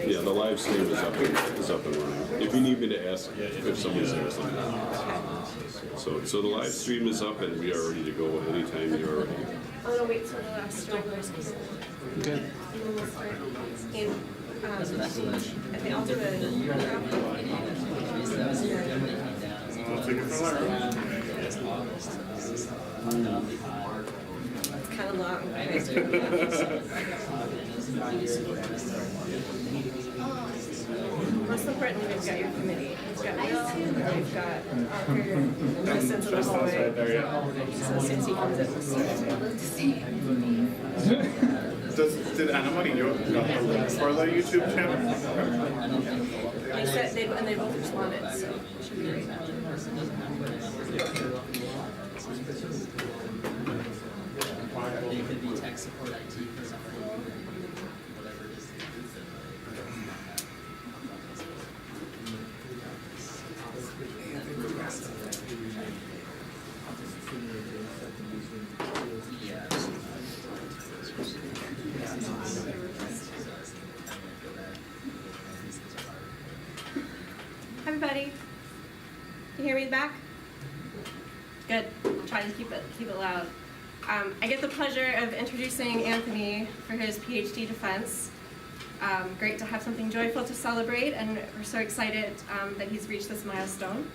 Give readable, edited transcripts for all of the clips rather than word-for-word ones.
Yeah, the live stream is up and running. If you need me to ask if somebody's there or something. So the live stream is up and we are ready to go anytime you're ready. I'm going to wait till the last regular speaker. Okay. And then we'll start. And I think I'll do a I'll take it from there. It's kind of long. Most importantly, we've got your committee. We've got Will, we've got your assistants in the hallway. So Cincy comes in with Did anybody do a link for the YouTube channel? They said they both responded, so it should be great. It could be tech support IT for something, whatever it is. Hi, everybody. Can you hear me in the back? Good. I'll try to keep it loud. I get the pleasure of introducing Anthony for his PhD defense. Great to have something joyful to celebrate, and we're so excited that he's reached this milestone.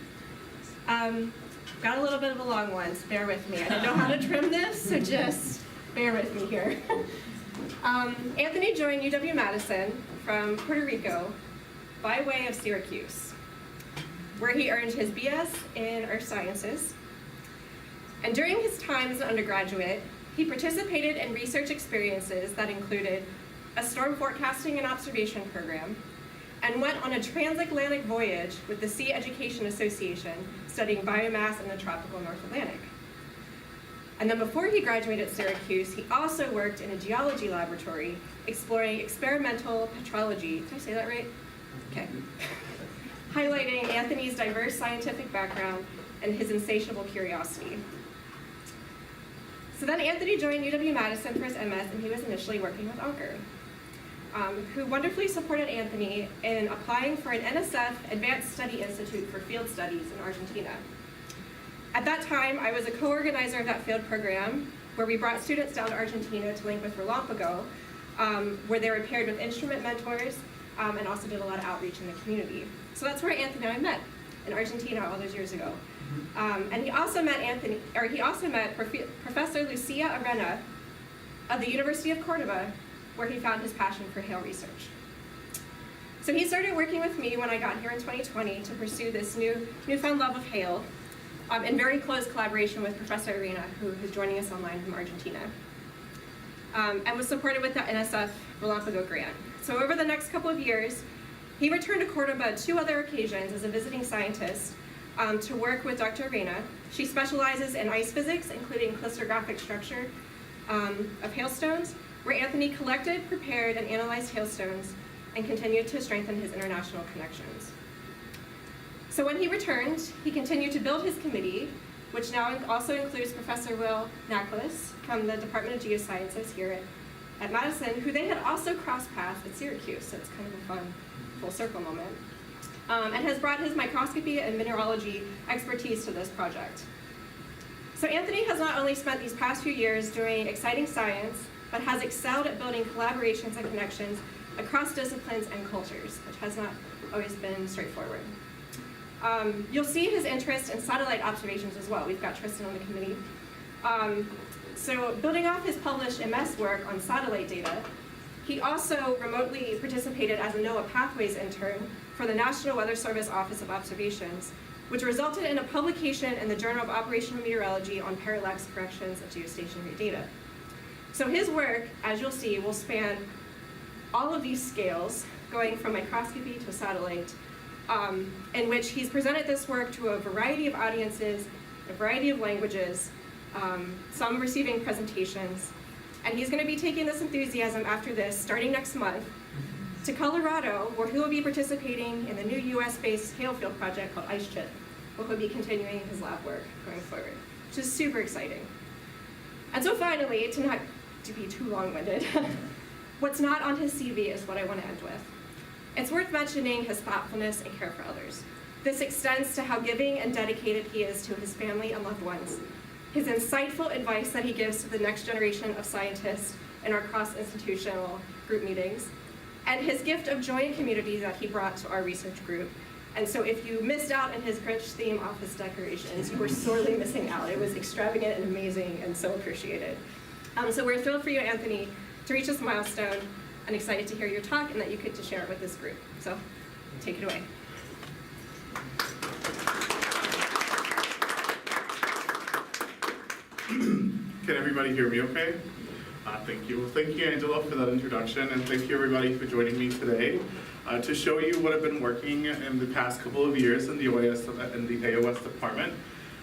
Got a little bit of a long one, so bear with me. I don't know how to trim this, so just bear with me here. Anthony joined UW-Madison from Puerto Rico by way of Syracuse, where he earned his BS in Earth Sciences. And during his time as an undergraduate, he participated in research experiences that included a storm forecasting and observation program, and went on a transatlantic voyage with the Sea Education Association studying biomass in the tropical North Atlantic. And then before he graduated at Syracuse, he also worked in a geology laboratory exploring experimental petrology. Did I say that right? Okay. Highlighting Anthony's diverse scientific background and his insatiable curiosity. So then Anthony joined UW-Madison for his MS, and he was initially working with Anker, who wonderfully supported Anthony in applying for an NSF Advanced Study Institute for Field Studies in Argentina. At that time, I was a co-organizer of that field program, where we brought students down to Argentina to link with Relámpago, where they were paired with instrument mentors, and also did a lot of outreach in the community. So that's where Anthony and I met, in Argentina all those years ago. And he also met Professor Lucia Arena of the University of Cordoba, where he found his passion for hail research. So he started working with me when I got here in 2020 to pursue this newfound love of hail, in very close collaboration with Professor Arena, who is joining us online from Argentina, and was supported with the NSF Relámpago grant. So over the next couple of years, he returned to Cordoba 2 other occasions as a visiting scientist to work with Dr. Arena. She specializes in ice physics, including crystallographic structure of hailstones, where Anthony collected, prepared, and analyzed hailstones and continued to strengthen his international connections. So when he returned, he continued to build his committee, which now also includes Professor Will Naklis from the Department of Geosciences here at Madison, who they had also crossed paths at Syracuse, so it's kind of a fun full circle moment, and has brought his microscopy and mineralogy expertise to this project. So Anthony has not only spent these past few years doing exciting science, but has excelled at building collaborations and connections across disciplines and cultures, which has not always been straightforward. You'll see his interest in satellite observations as well. We've got Tristan on the committee. So building off his published MS work on satellite data, he also remotely participated as a NOAA Pathways intern for the National Weather Service Office of Observations, which resulted in a publication in the Journal of Operational Meteorology on parallax corrections of geostationary data. So his work, as you'll see, will span all of these scales, going from microscopy to satellite, in which he's presented this work to a variety of audiences, a variety of languages, some receiving presentations, and he's going to be taking this enthusiasm after this, starting next month, to Colorado, where he will be participating in the new US-based hail field project called IceChip, where he'll be continuing his lab work going forward, which is super exciting. And so finally, to not to be too long-winded, what's not on his CV is what I want to end with. It's worth mentioning his thoughtfulness and care for others. This extends to how giving and dedicated he is to his family and loved ones, his insightful advice that he gives to the next generation of scientists in our cross-institutional group meetings, and his gift of joy and community that he brought to our research group. And so if you missed out on his Grinch-themed office decorations, you were sorely missing out. It was extravagant and amazing and so appreciated. So we're thrilled for you, Anthony, to reach this milestone and excited to hear your talk and that you get to share it with this group. So take it away. Can everybody hear me okay? Thank you. Well, thank you, Angela, for that introduction, and thank you, everybody, for joining me today to show you what I've been working in the past couple of years in the AOS department.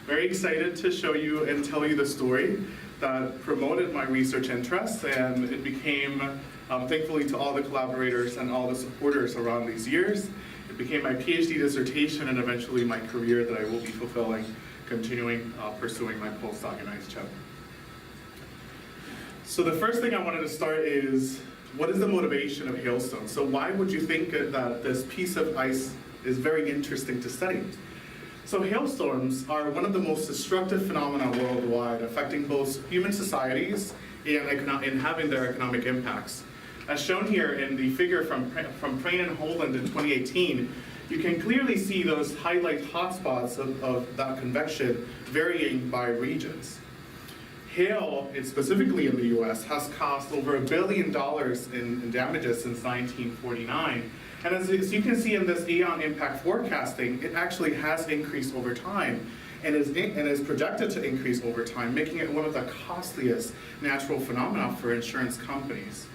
Very excited to show you and tell you the story that promoted my research interests, and it became, thankfully to all the collaborators and all the supporters around these years, it became my PhD dissertation and eventually my career that I will be fulfilling, continuing pursuing my postdoc in IceChip. So the first thing I wanted to start is, what is the motivation of hailstones? So why would you think that this piece of ice is very interesting to study? So hailstorms are one of the most destructive phenomena worldwide, affecting both human societies and having their economic impacts. As shown here in the figure from Prain and Holland in 2018, you can clearly see those highlight hotspots of that convection varying by regions. Hail, specifically in the US, has cost over $1 billion in damages since 1949. And as you can see in this Aeon impact forecasting, it actually has increased over time and is projected to increase over time, making it one of the costliest natural phenomena for insurance companies.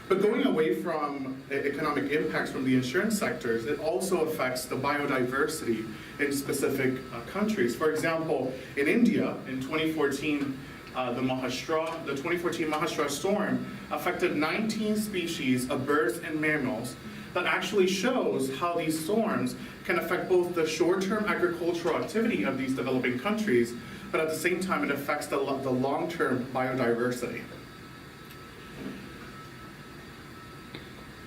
But going away from economic impacts from the insurance sectors, it also affects the biodiversity in specific countries. For example, in India, in 2014, the 2014 Mahastra storm affected 19 species of birds and mammals. That actually shows how these storms can affect both the short-term agricultural activity of these developing countries, but at the same time it affects the long-term biodiversity.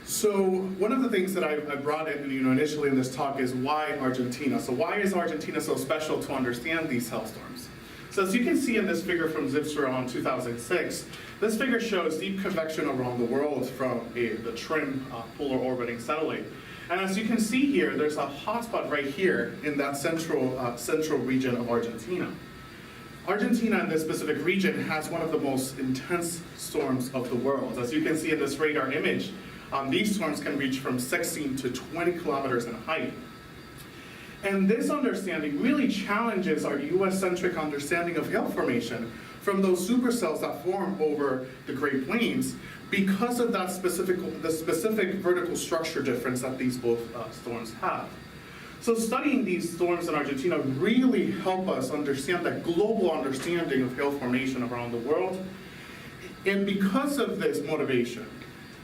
So one of the things that I brought in, initially in this talk is why Argentina. So why is Argentina so special to understand these hailstorms? So as you can see in this figure from Deciphering in 2006, this figure shows deep convection around the world from the TRIM polar orbiting satellite. And as you can see here, there's a hotspot right here in that central region of Argentina. Argentina in this specific region has one of the most intense storms of the world. As you can see in this radar image, these storms can reach from 16 to 20 kilometers in height. And this understanding really challenges our US-centric understanding of hail formation from those supercells that form over the Great Plains because of the specific vertical structure difference that these both storms have. So studying these storms in Argentina really help us understand that global understanding of hail formation around the world. And because of this motivation,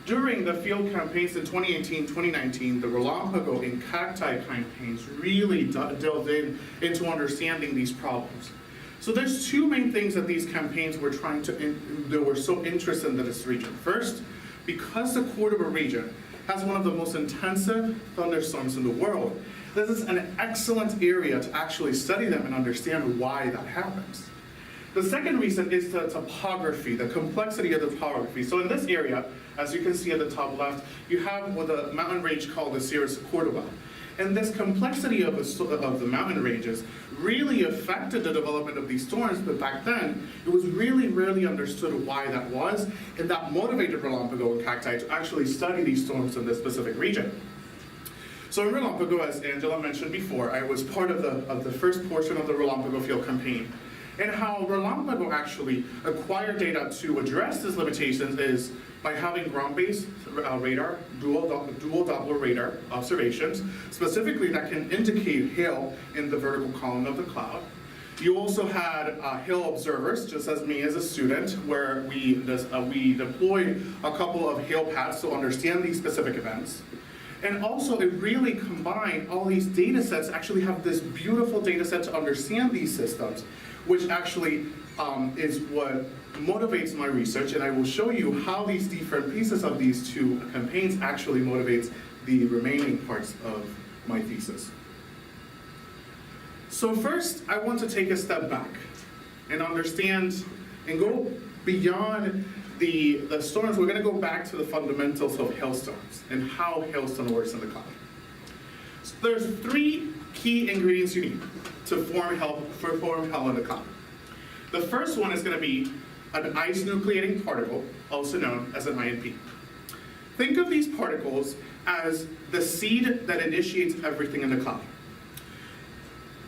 during the field campaigns in 2018, 2019, the Relámpago and Cacti campaigns really delved into understanding these problems. So there's two main things that these campaigns were they were so interested in this region. First, because the Cordoba region has one of the most intensive thunderstorms in the world, this is an excellent area to actually study them and understand why that happens. The second reason is the topography, the complexity of the topography. So in this area, as you can see at the top left, you have the mountain range called the Sierras de Cordoba. And this complexity of the mountain ranges really affected the development of these storms, but back then, it was really rarely understood why that was, and that motivated Relámpago and Cacti to actually study these storms in this specific region. So in Relámpago, as Angela mentioned before, I was part of the first portion of the Relámpago field campaign. And how Relámpago actually acquired data to address these limitations is by having ground-based radar, dual Doppler radar observations, specifically that can indicate hail in the vertical column of the cloud. You also had hail observers, just as me as a student, where we deployed a couple of hail pads to understand these specific events. And also, it really combined all these data sets, actually have this beautiful data set to understand these systems, which actually is what motivates my research, and I will show you how these different pieces of these two campaigns actually motivates the remaining parts of my thesis. So first, I want to take a step back and understand and go beyond the storms. We're going to go back to the fundamentals of hailstones and how hailstone works in the cloud. So there's 3 key ingredients you need to form hail in the cloud. The first one is going to be an ice-nucleating particle, also known as an INP. Think of these particles as the seed that initiates everything in the cloud.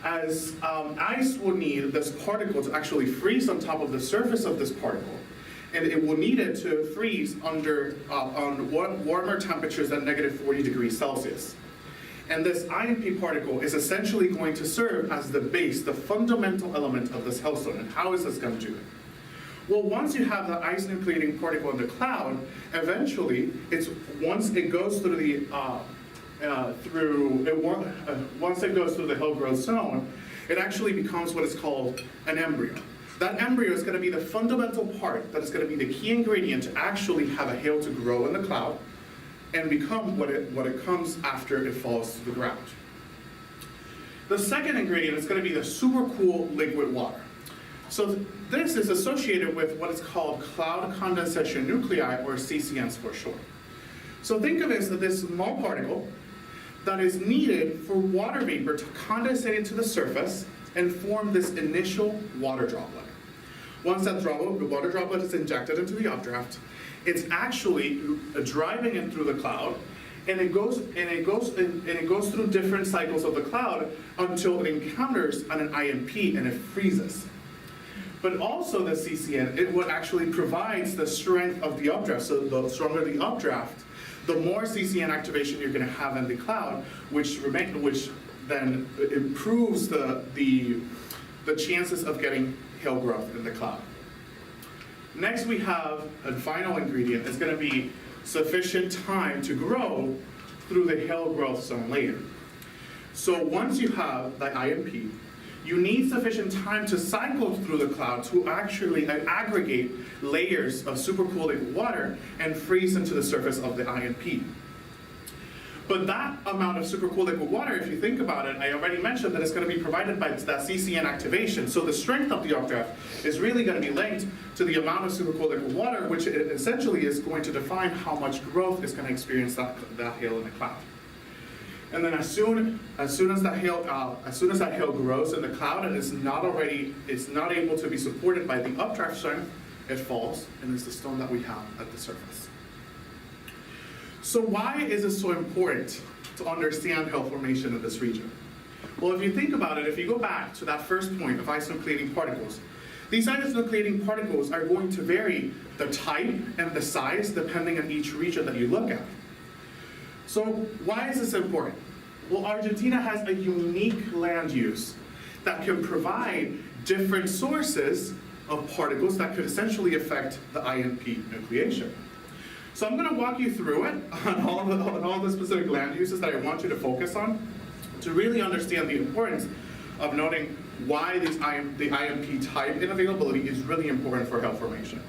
As ice will need this particle to actually freeze on top of the surface of this particle, and it will need it to freeze under on warmer temperatures than -40 degrees Celsius. And this INP particle is essentially going to serve as the base, the fundamental element of this hailstone. And how is this going to do it? Well, once you have the ice-nucleating particle in the cloud, eventually, once it goes through the once it goes through the hill growth zone, it actually becomes what is called an embryo. That embryo is going to be the fundamental part that is going to be the key ingredient to actually have a hail to grow in the cloud and become what it comes after it falls to the ground. The second ingredient is going to be the supercool liquid water. So this is associated with what is called cloud condensation nuclei, or CCNs for short. So think of it as this small particle that is needed for water vapor to condensate into the surface and form this initial water droplet. Once that water droplet is injected into the updraft, it's actually driving it through the cloud, and it goes through different cycles of the cloud until it encounters an INP and it freezes. But also the CCN, it what actually provides the strength of the updraft. So the stronger the updraft, the more CCN activation you're going to have in the cloud, which then improves the chances of getting hail growth in the cloud. Next, we have a final ingredient. It's going to be sufficient time to grow through the hail growth zone layer. So once you have the INP, you need sufficient time to cycle through the cloud to actually aggregate layers of supercooled liquid water and freeze into the surface of the INP. But that amount of supercooled liquid water, if you think about it, I already mentioned that it's going to be provided by that CCN activation. So the strength of the updraft is really going to be linked to the amount of supercooled liquid water, which essentially is going to define how much growth is going to experience that hail in the cloud. And then as soon as that hail grows in the cloud and it's not able to be supported by the updraft strength, it falls, and it's the stone that we have at the surface. So why is it so important to understand hail formation in this region? Well, if you think about it, if you go back to that first point of ice-nucleating particles, these ice-nucleating particles are going to vary the type and the size depending on each region that you look at. So why is this important? Well, Argentina has a unique land use that can provide different sources of particles that could essentially affect the INP nucleation. So I'm going to walk you through it on all the specific land uses that I want you to focus on to really understand the importance of noting why the INP type and availability is really important for hail formation.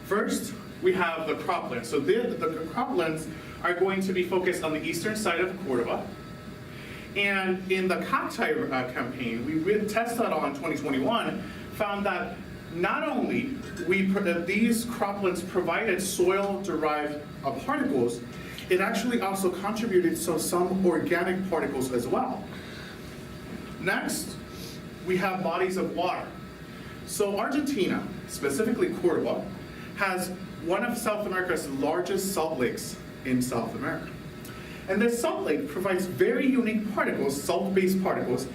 First, we have the croplands. So the croplands are going to be focused on the eastern side of Cordoba. And in the cocktite campaign, we tested on 2021, found that not only these croplands provided soil-derived particles, it actually also contributed to some organic particles as well. Next, we have bodies of water. So Argentina, specifically Cordoba, has one of South America's largest salt lakes in South America. And this salt lake provides very unique particles, salt-based particles,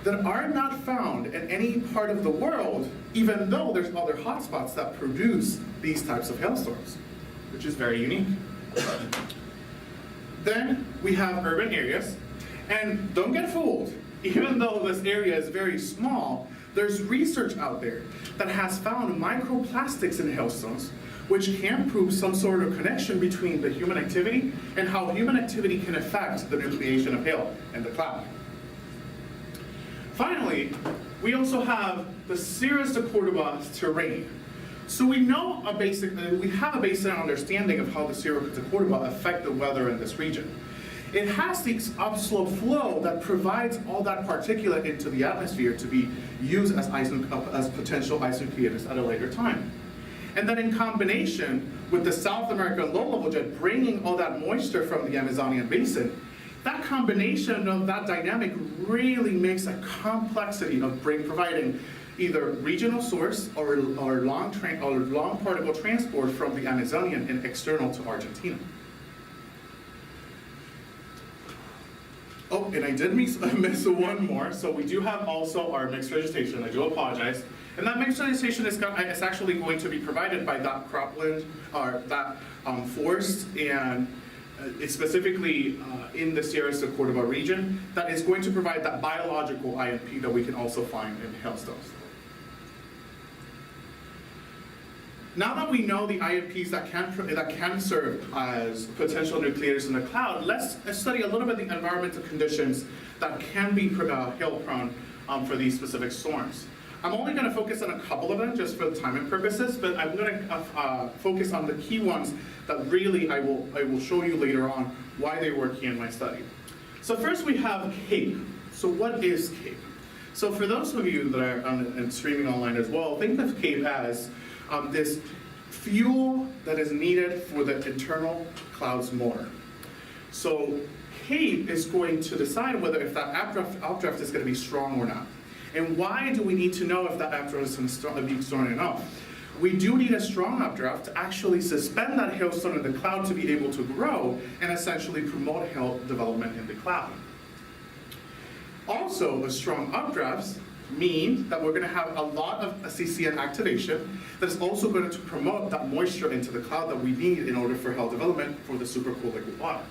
that are not found in any part of the world, even though there's other hotspots that produce these types of hailstorms, which is very unique. Then we have urban areas, and don't get fooled. Even though this area is very small, there's research out there that has found microplastics in hailstones, which can prove some sort of connection between the human activity and how human activity can affect the nucleation of hail in the cloud. Finally, we also have the Sierras de Cordoba terrain. So we know we have a basic understanding of how the cirrus de Córdoba affect the weather in this region. It has the upslope flow that provides all that particulate into the atmosphere to be used as potential isonucleates at a later time. And then in combination with the South American low-level jet bringing all that moisture from the Amazonian basin, that combination of that dynamic really makes a complexity of providing either regional source or long particle transport from the Amazonian and external to Argentina. Oh, and I did miss one more. So we do have also our mixed vegetation. I do apologize. And that mixed vegetation is actually going to be provided by that cropland, or that forest, and it's specifically in the Sierras de Córdoba region, that is going to provide that biological INP that we can also find in hailstones. Now that we know the INPs that can serve as potential nucleators in the cloud, let's study a little bit the environmental conditions that can be hail prone for these specific storms. I'm only going to focus on a couple of them just for the timing purposes, but I'm going to focus on the key ones that really I will show you later on why they're working in my study. So first we have CAPE. So what is CAPE? So for those of you that are streaming online as well, think of CAPE as this fuel that is needed for the internal cloud's motor. So CAPE is going to decide whether if that updraft is going to be strong or not. And why do we need to know if that updraft is going to be strong enough? We do need a strong updraft to actually suspend that hailstone in the cloud to be able to grow and essentially promote hail development in the cloud. Also, a strong updrafts mean that we're going to have a lot of CCN activation that is also going to promote that moisture into the cloud that we need in order for hail development for the supercool liquid water.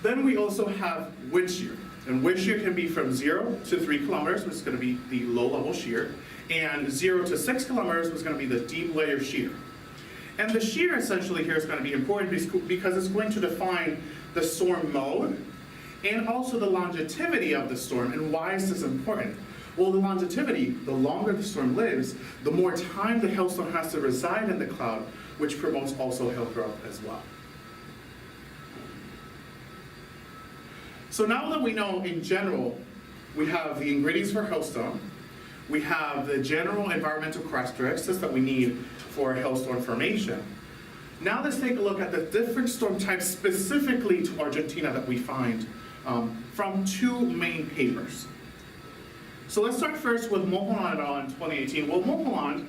Then we also have wind shear. And wind shear can be from 0 to 3 kilometers, which is going to be the low-level shear, and 0 to 6 kilometers, which is going to be the deep layer shear. And the shear essentially here is going to be important because it's going to define the storm mode and also the longevity of the storm. And why is this important? Well, the longevity, the longer the storm lives, the more time the hailstone has to reside in the cloud, which promotes also hail growth as well. So now that we know in general, we have the ingredients for hailstone, we have the general environmental characteristics that we need for hailstone formation. Now let's take a look at the different storm types specifically to Argentina that we find from 2 main papers. So let's start first with Mulholland et al. In 2018. Well, Mulholland,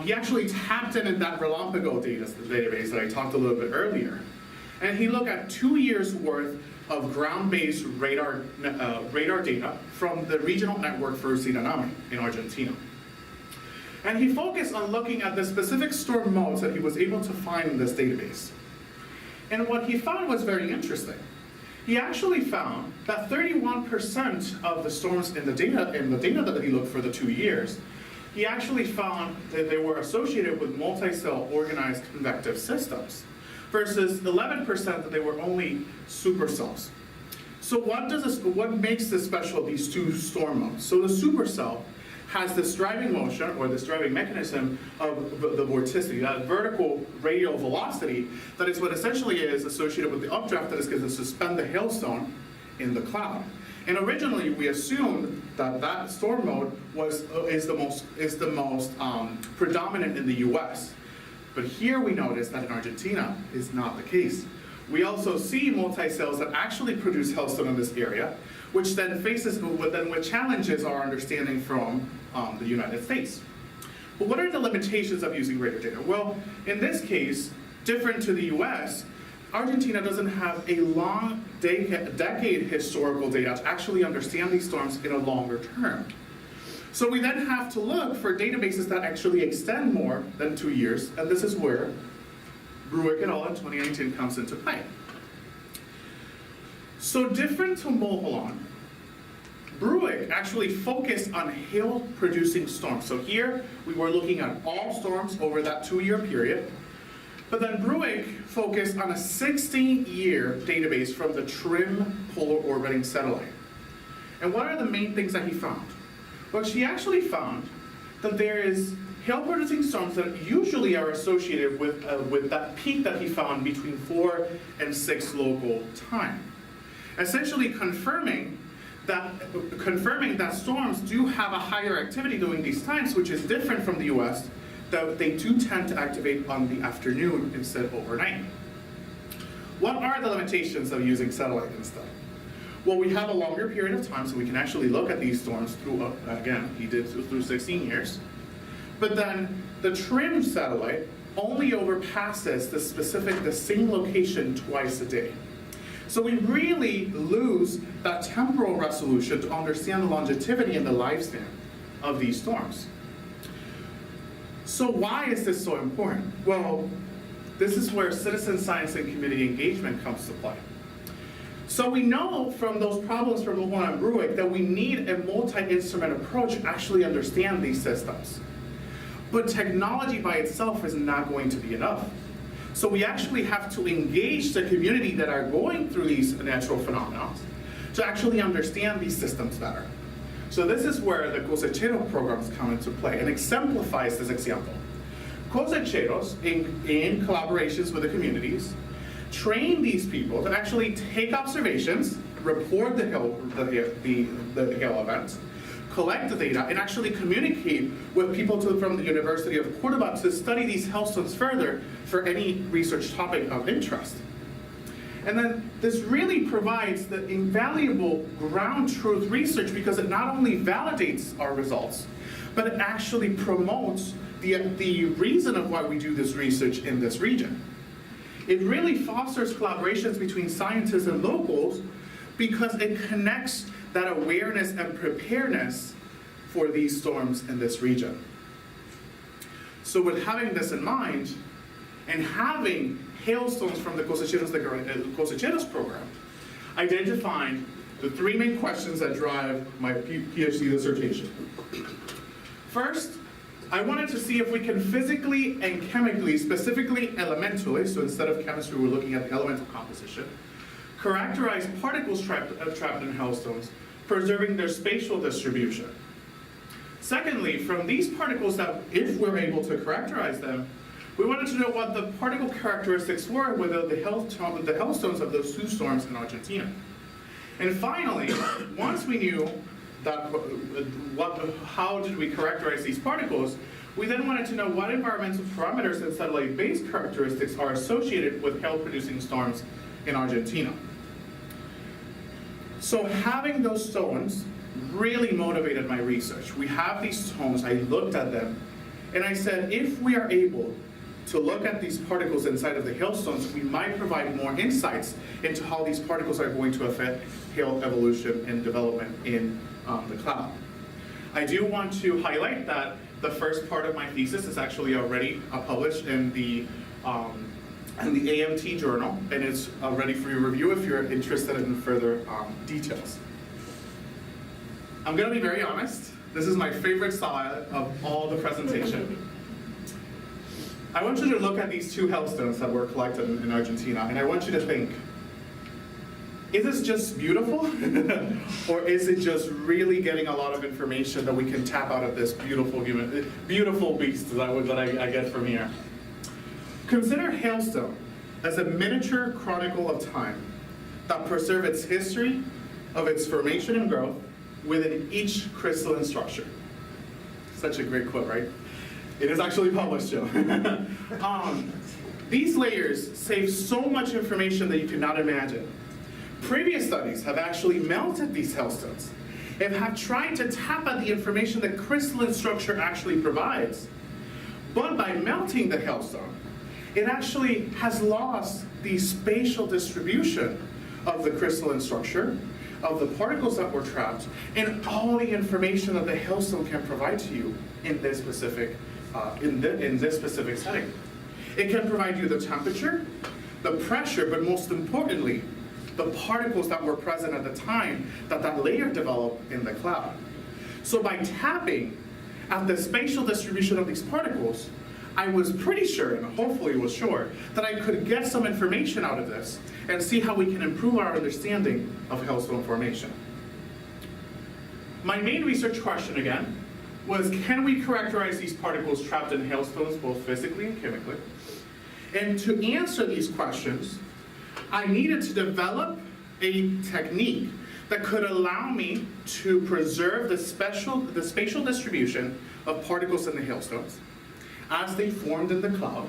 he actually tapped in that Relámpago database that I talked a little bit earlier. And he looked at 2 years worth of ground-based radar data from the regional network for tsunami in Argentina. And he focused on looking at the specific storm modes that he was able to find in this database. And what he found was very interesting. He actually found that 31% of the storms in the data that he looked for the 2 years, he actually found that they were associated with multi-cell organized convective systems, versus 11% that they were only supercells. So what makes this special, these 2 storm modes? So the supercell has this driving motion, or this driving mechanism of the vorticity, that vertical radial velocity, that is what essentially is associated with the updraft that is going to suspend the hailstone in the cloud. And originally we assumed that that storm mode is the most predominant in the US. But here we notice that in Argentina is not the case. We also see multi-cells that actually produce hailstone in this area, which then challenges our understanding from the United States. But what are the limitations of using radar data? Well, in this case, different to the US, Argentina doesn't have a long decade historical data to actually understand these storms in a longer term. So we then have to look for databases that actually extend more than 2 years, and this is where Bruick et al. In 2019 comes into play. So different to Mulholland, Bruick actually focused on hail-producing storms. So here we were looking at all storms over that 2-year period, but then Bruick focused on a 16-year database from the TRIM polar orbiting satellite. And what are the main things that he found? Well, she actually found that there is hail-producing storms that usually are associated with that peak that he found between 4 and 6 local time. Essentially confirming that storms do have a higher activity during these times, which is different from the US, that they do tend to activate on the afternoon instead of overnight. What are the limitations of using satellite instead? Well, we have a longer period of time, so we can actually look at these storms through, again, he did through 16 years. But then the trimmed satellite only overpasses the same location twice a day. So we really lose that temporal resolution to understand the longevity and the lifespan of these storms. So why is this so important? Well, this is where citizen science and community engagement comes to play. So we know from those problems from Lujan and Bruick that we need a multi-instrument approach to actually understand these systems. But technology by itself is not going to be enough. So we actually have to engage the community that are going through these natural phenomena to actually understand these systems better. So this is where the Cosecheros programs come into play and exemplifies this example. Cosecheros, in collaborations with the communities, train these people to actually take observations, report the hail events, collect the data, and actually communicate with people from the University of Cordoba to study these hailstones further for any research topic of interest. And then this really provides the invaluable ground truth research because it not only validates our results, but it actually promotes the reason of why we do this research in this region. It really fosters collaborations between scientists and locals because it connects that awareness and preparedness for these storms in this region. So with having this in mind, and having hailstones from the Cosecheros program, identifying the 3 main questions that drive my PhD dissertation. First, I wanted to see if we can physically and chemically, specifically elementally, so instead of chemistry we're looking at the elemental composition, characterize particles trapped in hailstones, preserving their spatial distribution. Secondly, from these particles that, if we're able to characterize them, we wanted to know what the particle characteristics were with the hailstones of those 2 storms in Argentina. And finally, once we knew that how did we characterize these particles, we then wanted to know what environmental parameters and satellite-based characteristics are associated with hail-producing storms in Argentina. So having those stones really motivated my research. We have these stones, I looked at them, and I said, if we are able to look at these particles inside of the hailstones, we might provide more insights into how these particles are going to affect hail evolution and development in the cloud. I do want to highlight that the first part of my thesis is actually already published in the AMT journal, and it's ready for your review if you're interested in further details. I'm going to be very honest. This is my favorite slide of all the presentation. I want you to look at these 2 hailstones that were collected in Argentina, and I want you to think, is this just beautiful? Or is it just really getting a lot of information that we can tap out of this beautiful beast that I get from here? Consider hailstone as a miniature chronicle of time that preserves its history of its formation and growth within each crystalline structure. Such a great quote, right? It is actually published, Joe. These layers save so much information that you cannot imagine. Previous studies have actually melted these hailstones and have tried to tap at the information that crystalline structure actually provides. But by melting the hailstone, it actually has lost the spatial distribution of the crystalline structure, of the particles that were trapped, and all the information that the hailstone can provide to you in this specific setting. It can provide you the temperature, the pressure, but most importantly, the particles that were present at the time that layer developed in the cloud. So by tapping at the spatial distribution of these particles, I was pretty sure, and hopefully was sure, that I could get some information out of this and see how we can improve our understanding of hailstone formation. My main research question, again, was, can we characterize these particles trapped in hailstones both physically and chemically? And to answer these questions, I needed to develop a technique that could allow me to preserve the spatial distribution of particles in the hailstones as they formed in the cloud.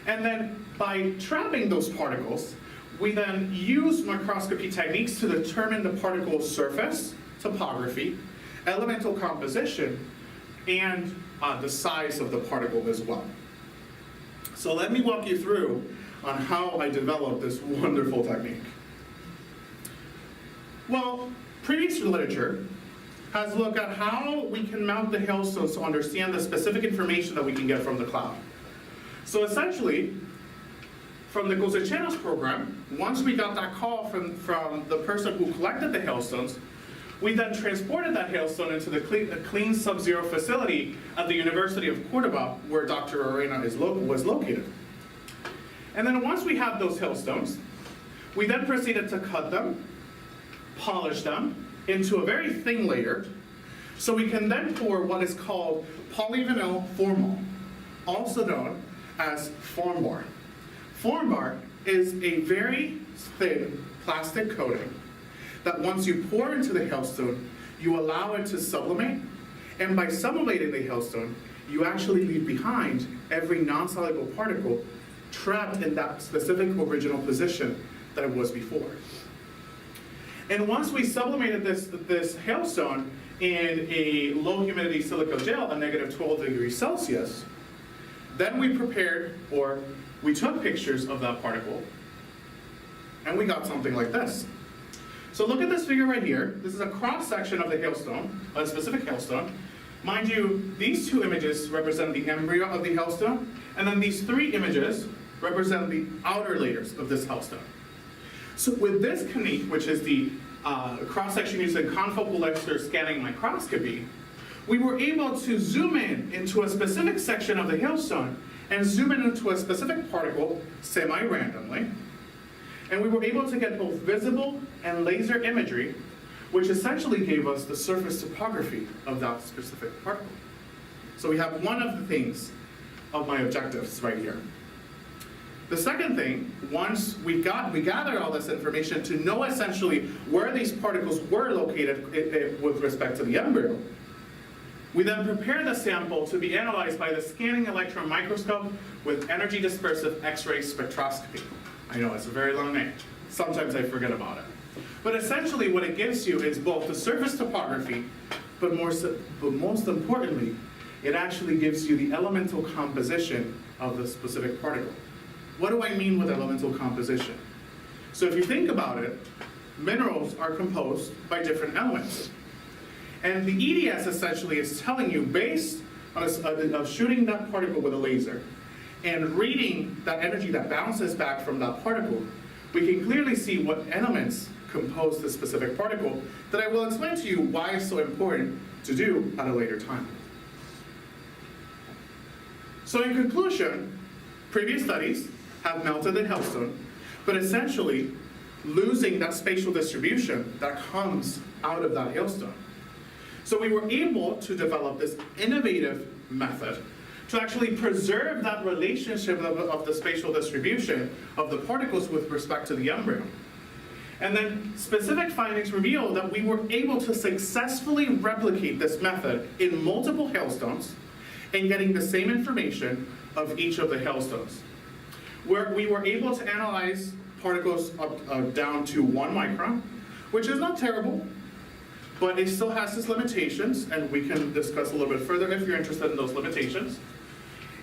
And then by trapping those particles, we then use microscopy techniques to determine the particle's surface, topography, elemental composition, and the size of the particle as well. So let me walk you through on how I developed this wonderful technique. Well, previous literature has looked at how we can mount the hailstones to understand the specific information that we can get from the cloud. So essentially, from the Deciphering program, once we got that call from the person who collected the hailstones, we then transported that hailstone into the clean sub-zero facility at the University of Cordoba, where Dr. Arena was located. And then once we have those hailstones, we then proceeded to cut them, polish them into a very thin layer, so we can then pour what is called polyvinyl formol, also known as formbar. Formbar is a very thin plastic coating that once you pour into the hailstone, you allow it to sublimate, and by sublimating the hailstone, you actually leave behind every non-soluble particle trapped in that specific original position that it was before. And once we sublimated this hailstone in a low humidity silica gel at negative 12 degrees Celsius, then we prepared, or we took pictures of that particle, and we got something like this. So look at this figure right here. This is a cross-section of the hailstone, a specific hailstone. Mind you, these two images represent the embryo of the hailstone, and then these three images represent the outer layers of this hailstone. So with this technique, which is the cross-section using confocal laser scanning microscopy, we were able to zoom in into a specific section of the hailstone and zoom in into a specific particle semi-randomly. And we were able to get both visible and laser imagery, which essentially gave us the surface topography of that specific particle. So we have one of the things of my objectives right here. The second thing, once we gathered all this information to know essentially where these particles were located with respect to the embryo, we then prepared the sample to be analyzed by the scanning electron microscope with energy-dispersive X-ray spectroscopy. I know, it's a very long name. Sometimes I forget about it. But essentially what it gives you is both the surface topography, but most importantly, it actually gives you the elemental composition of the specific particle. What do I mean with elemental composition? So if you think about it, minerals are composed by different elements. And the EDS essentially is telling you, based on shooting that particle with a laser and reading that energy that bounces back from that particle, we can clearly see what elements compose this specific particle that I will explain to you why it's so important to do at a later time. So in conclusion, previous studies have melted the hailstone, but essentially losing that spatial distribution that comes out of that hailstone. So we were able to develop this innovative method to actually preserve that relationship of the spatial distribution of the particles with respect to the embryo. And then specific findings reveal that we were able to successfully replicate this method in multiple hailstones and getting the same information of each of the hailstones. Where we were able to analyze particles down to 1 micron, which is not terrible, but it still has its limitations, and we can discuss a little bit further if you're interested in those limitations.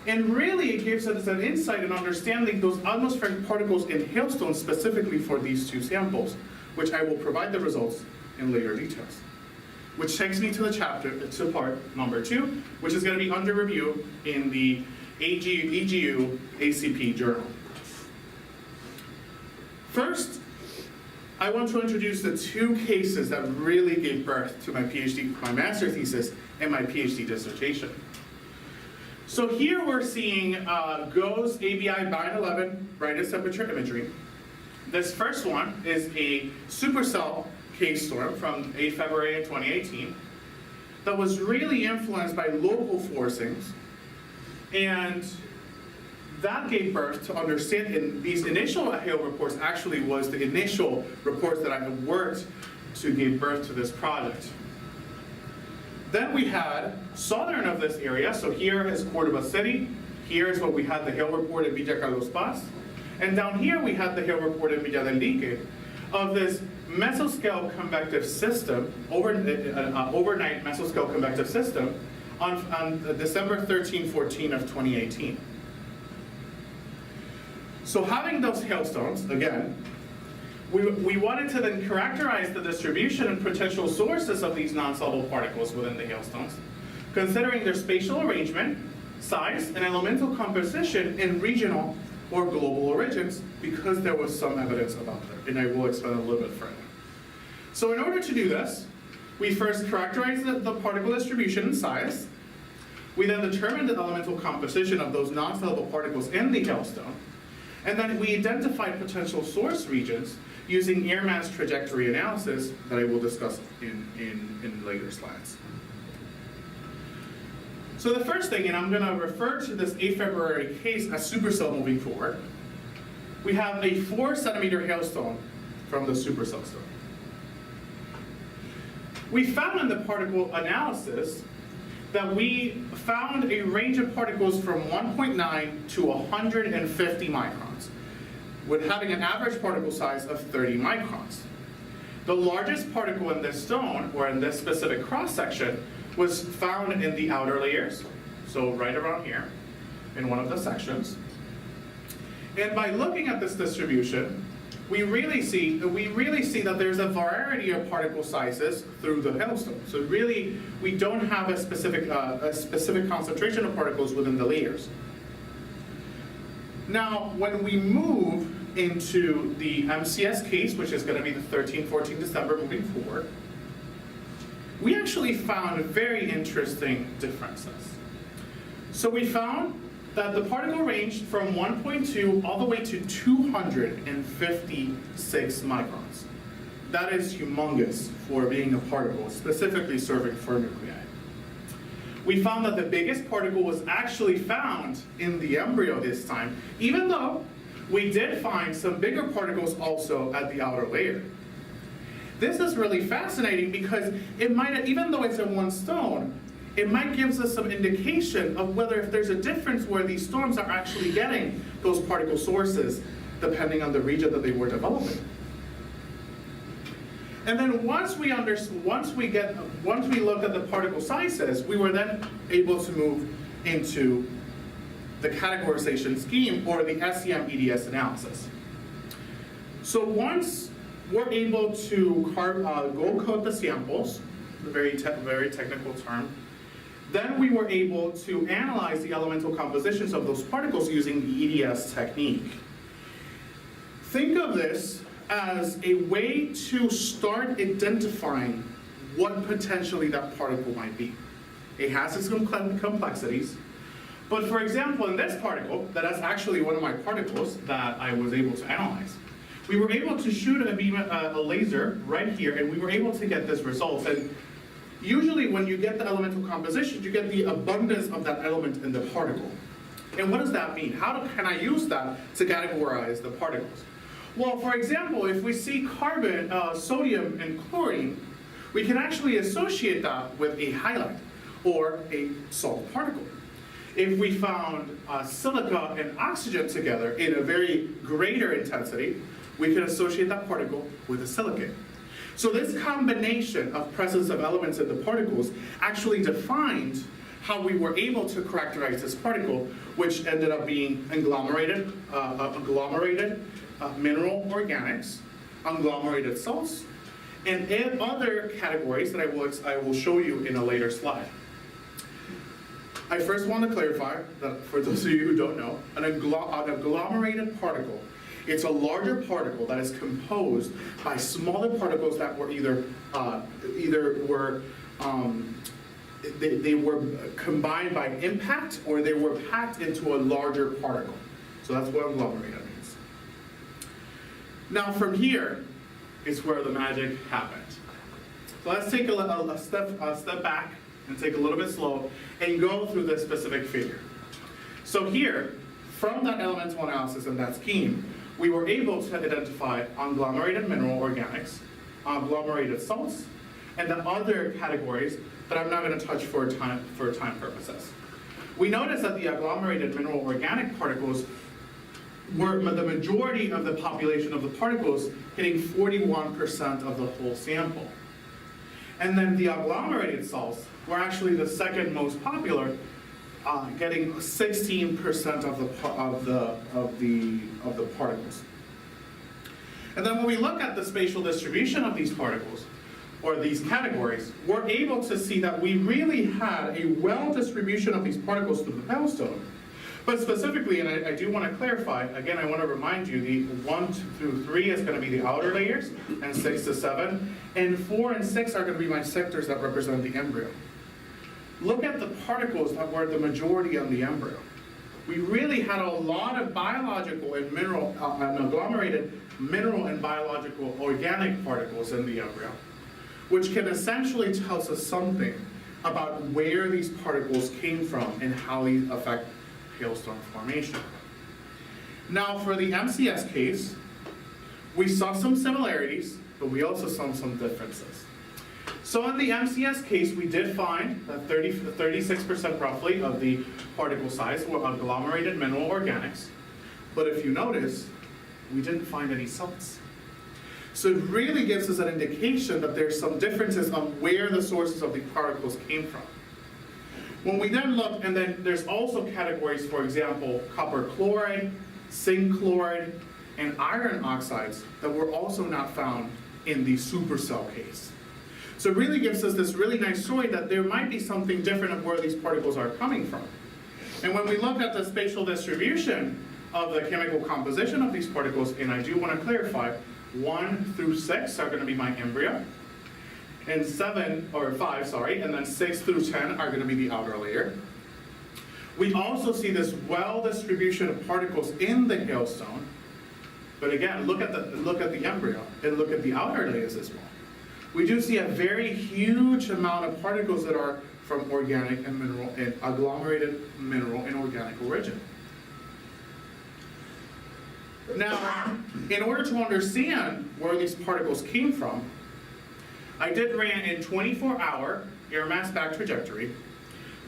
And really, it gives us an insight in understanding those atmospheric particles in hailstones specifically for these two samples, which I will provide the results in later details. Which takes me to to part number 2, which is going to be under review in the EGU ACP journal. First, I want to introduce the 2 cases that really gave birth to my master's thesis and my PhD dissertation. So here we're seeing GOES ABI 911 brightest temperature imagery. This first one is a supercell case storm from 8 February of 2018. that was really influenced by local forcings, and that gave birth to understand, and these initial hail reports actually was the initial reports that I had worked to give birth to this project. Then we had southern of this area, so here is Cordoba City, here is what we had the hail report in Villa Carlos Paz, and down here we had the hail report in Villa del Lique of this mesoscale convective system, overnight mesoscale convective system on December 13-14 of 2018. So having those hailstones, again, we wanted to then characterize the distribution and potential sources of these non-soluble particles within the hailstones, considering their spatial arrangement, size, and elemental composition in regional or global origins, because there was some evidence about that, and I will explain a little bit further. So in order to do this, we first characterized the particle distribution and size. We then determined the elemental composition of those non-soluble particles in the hailstone, and then we identified potential source regions using air mass trajectory analysis that I will discuss in later slides. So the first thing, and I'm going to refer to this 8 February case as supercell moving forward, we have a 4-centimeter hailstone from the supercell stone. We found in the particle analysis that we found a range of particles from 1.9 to 150 microns, with having an average particle size of 30 microns. The largest particle in this stone, or in this specific cross-section, was found in the outer layers, so right around here, in one of the sections. And by looking at this distribution, we really see that there's a variety of particle sizes through the hailstone. So really, we don't have a specific concentration of particles within the layers. Now, when we move into the MCS case, which is going to be the 13-14 December moving forward, we actually found very interesting differences. So we found that the particle ranged from 1.2 all the way to 256 microns. That is humongous for being a particle, specifically serving for nuclei. We found that the biggest particle was actually found in the embryo this time, even though we did find some bigger particles also at the outer layer. This is really fascinating because it might, even though it's in one stone, it might give us some indication of whether if there's a difference where these storms are actually getting those particle sources, depending on the region that they were developing. And then once we looked at the particle sizes, we were then able to move into the categorization scheme, or the SEM-EDS analysis. So once we're able to gold code the samples, a very technical term, then we were able to analyze the elemental compositions of those particles using the EDS technique. Think of this as a way to start identifying what potentially that particle might be. It has its complexities, but for example, in this particle, that is actually one of my particles that I was able to analyze, we were able to shoot a laser right here, and we were able to get this result. And usually when you get the elemental composition, you get the abundance of that element in the particle. And what does that mean? How can I use that to categorize the particles? Well, for example, if we see carbon, sodium, and chlorine, we can actually associate that with a halide, or a salt particle. If we found silica and oxygen together in a very greater intensity, we can associate that particle with a silicate. So this combination of presence of elements in the particles actually defined how we were able to characterize this particle, which ended up being agglomerated mineral organics, agglomerated salts, and other categories that I will show you in a later slide. I first want to clarify that for those of you who don't know, an agglomerated particle, it's a larger particle that is composed by smaller particles that were they were combined by impact, or they were packed into a larger particle. So that's what agglomerated means. Now from here is where the magic happened. So let's take a step back and take a little bit slow and go through this specific figure. So here, from that elemental analysis and that scheme, we were able to identify agglomerated mineral organics, agglomerated salts, and the other categories that I'm not going to touch for time purposes. We noticed that the agglomerated mineral organic particles were the majority of the population of the particles, hitting 41% of the whole sample. And then the agglomerated salts were actually the second most popular, getting 16% of the particles. And then when we look at the spatial distribution of these particles, or these categories, we're able to see that we really had a well distribution of these particles through the hailstone. But specifically, and I do want to clarify, again, I want to remind you, the 1 through 3 is going to be the outer layers, and 6 to 7, and 4 and 6 are going to be my sectors that represent the embryo. Look at the particles that were the majority on the embryo. We really had a lot of biological and mineral, and agglomerated mineral and biological organic particles in the embryo, which can essentially tell us something about where these particles came from and how they affect hailstone formation. Now for the MCS case, we saw some similarities, but we also saw some differences. So in the MCS case, we did find that 36% roughly of the particle size were agglomerated mineral organics, but if you notice, we didn't find any salts. So it really gives us an indication that there's some differences on where the sources of the particles came from. When we then look, and then there's also categories, for example, copper chloride, zinc chloride, and iron oxides that were also not found in the supercell case. So it really gives us this really nice story that there might be something different of where these particles are coming from. And when we look at the spatial distribution of the chemical composition of these particles, and I do want to clarify, 1 through 6 are going to be my embryo, and 5, and then 6 through 10 are going to be the outer layer. We also see this well distribution of particles in the hailstone, but again, look at the embryo and look at the outer layers as well. We do see a very huge amount of particles that are from organic and mineral and agglomerated mineral and organic origin. Now, in order to understand where these particles came from, I did ran a 24-hour air mass back trajectory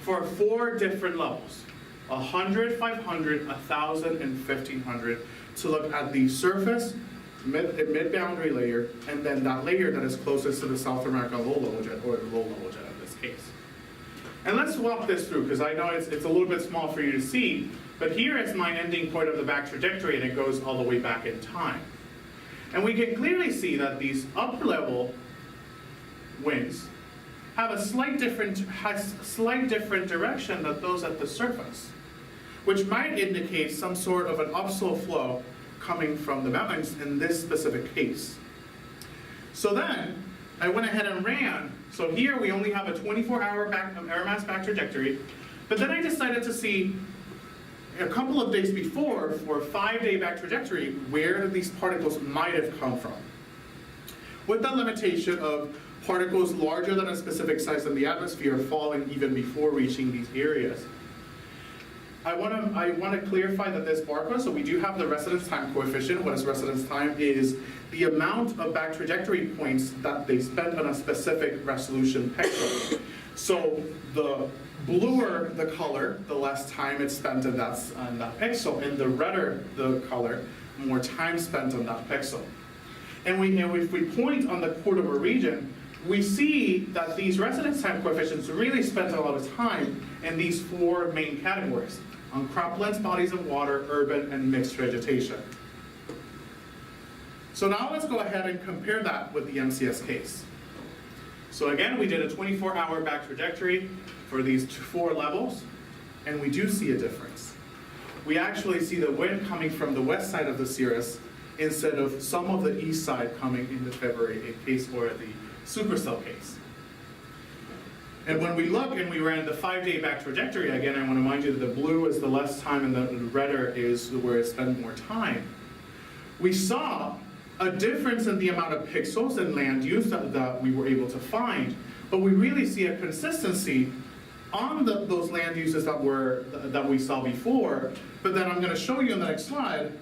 for 4 different levels, 100, 500, 1,000, and 1,500, to look at the surface, mid-boundary layer, and then that layer that is closest to the South America low-level jet, or low-level jet in this case. And let's walk this through, because I know it's a little bit small for you to see, but here is my ending point of the back trajectory, and it goes all the way back in time. And we can clearly see that these upper-level winds have a slight different direction than those at the surface, which might indicate some sort of an upslope flow coming from the mountains in this specific case. So then, I went ahead and ran. So here we only have a 24-hour air mass back trajectory, but then I decided to see a couple of days before for a 5-day back trajectory where these particles might have come from, with the limitation of particles larger than a specific size in the atmosphere falling even before reaching these areas. I want to clarify that this bar, so we do have the residence time coefficient. What is residence time is the amount of back trajectory points that they spent on a specific resolution pixel. So the bluer the color, the less time it's spent on that pixel, and the redder the color, more time spent on that pixel. And if we point on the Cordova region, we see that these residence time coefficients really spent a lot of time in these 4 main categories: on croplands, bodies of water, urban, and mixed vegetation. So now let's go ahead and compare that with the MCS case. So again, we did a 24-hour back trajectory for these 4 levels, and we do see a difference. We actually see the wind coming from the west side of the cirrus instead of some of the east side coming in the February case or the supercell case. And when we look and we ran the 5-day back trajectory, again, I want to remind you that the blue is the less time and the redder is where it spent more time. We saw a difference in the amount of pixels and land use that we were able to find but we really see a consistency on those land uses that we saw before, but then I'm going to show you in the next slide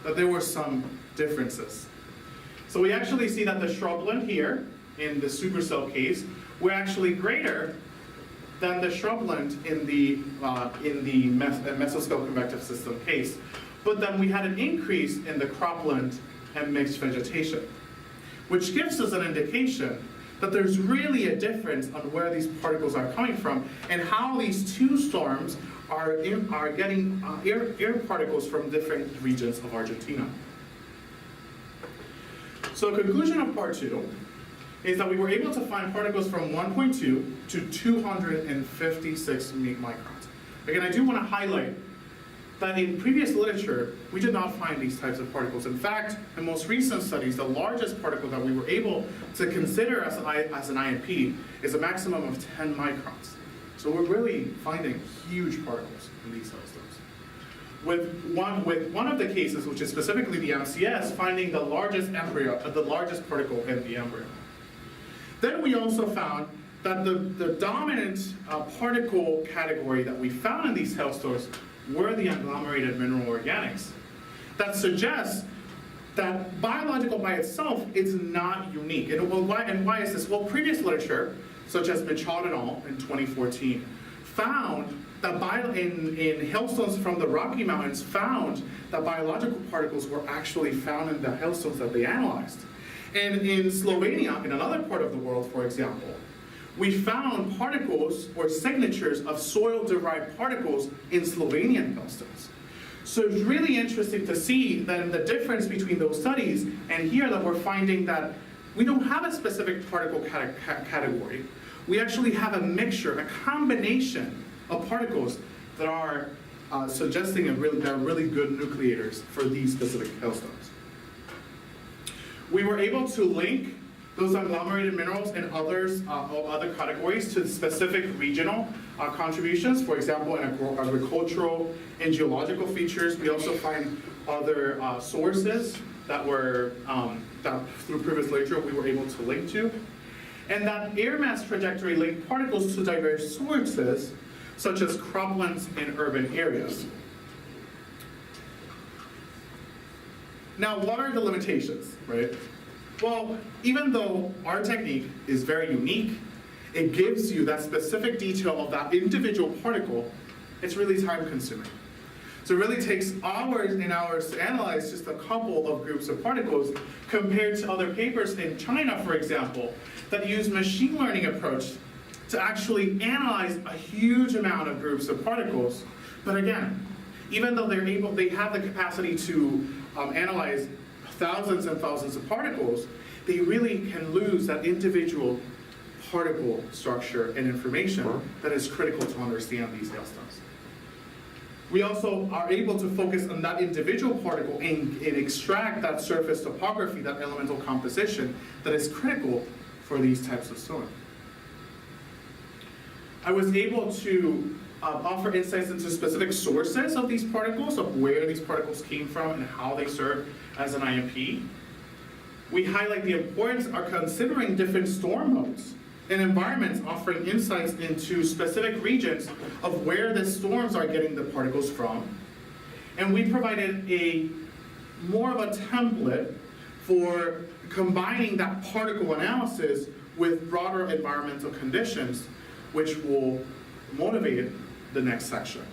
that there were some differences. So we actually see that the shrubland here, in the supercell case, were actually greater than the shrubland in the mesoscale convective system case. But then we had an increase in the cropland and mixed vegetation, which gives us an indication that there's really a difference on where these particles are coming from and how these two storms are getting air particles from different regions of Argentina. So the conclusion of part 2 is that we were able to find particles from 1.2 to 256 microns. Again, I do want to highlight that in previous literature, we did not find these types of particles. In fact, in most recent studies, the largest particle that we were able to consider as an IMP is a maximum of 10 microns. So we're really finding huge particles in these hailstones. With one of the cases, which is specifically the MCS, finding the largest particle in the embryo. Then we also found that the dominant particle category that we found in these hailstones were the agglomerated mineral organics. That suggests that biological by itself is not unique. And why is this? Well, previous literature, such as Mitchell et al. In 2014, found that in hailstones from the Rocky Mountains, found that biological particles were actually found in the hailstones that they analyzed. And in Slovenia, in another part of the world, for example, we found particles or signatures of soil-derived particles in Slovenian hailstones. So it's really interesting to see then the difference between those studies and here that we're finding that we don't have a specific particle category. We actually have a mixture, a combination of particles that are suggesting they're really good nucleators for these specific hailstones. We were able to link those agglomerated minerals and other categories to specific regional contributions. For example, in agricultural and geological features, we also find other sources that were that through previous literature we were able to link to, and that air mass trajectory linked particles to diverse sources, such as croplands in urban areas. Now, what are the limitations, right? Well, even though our technique is very unique, it gives you that specific detail of that individual particle, it's really time consuming. So it really takes hours and hours to analyze just a couple of groups of particles compared to other papers in China, for example, that use machine learning approach to actually analyze a huge amount of groups of particles. But again, even though they have the capacity to analyze thousands and thousands of particles, they really can lose that individual particle structure and information that is critical to understand these hailstones. We also are able to focus on that individual particle and extract that surface topography, that elemental composition that is critical for these types of soil. I was able to offer insights into specific sources of these particles, of where these particles came from and how they serve as an IMP. We highlight the importance of considering different storm modes and environments, offering insights into specific regions of where the storms are getting the particles from. And we provided more of a template for combining that particle analysis with broader environmental conditions, which will motivate the next section.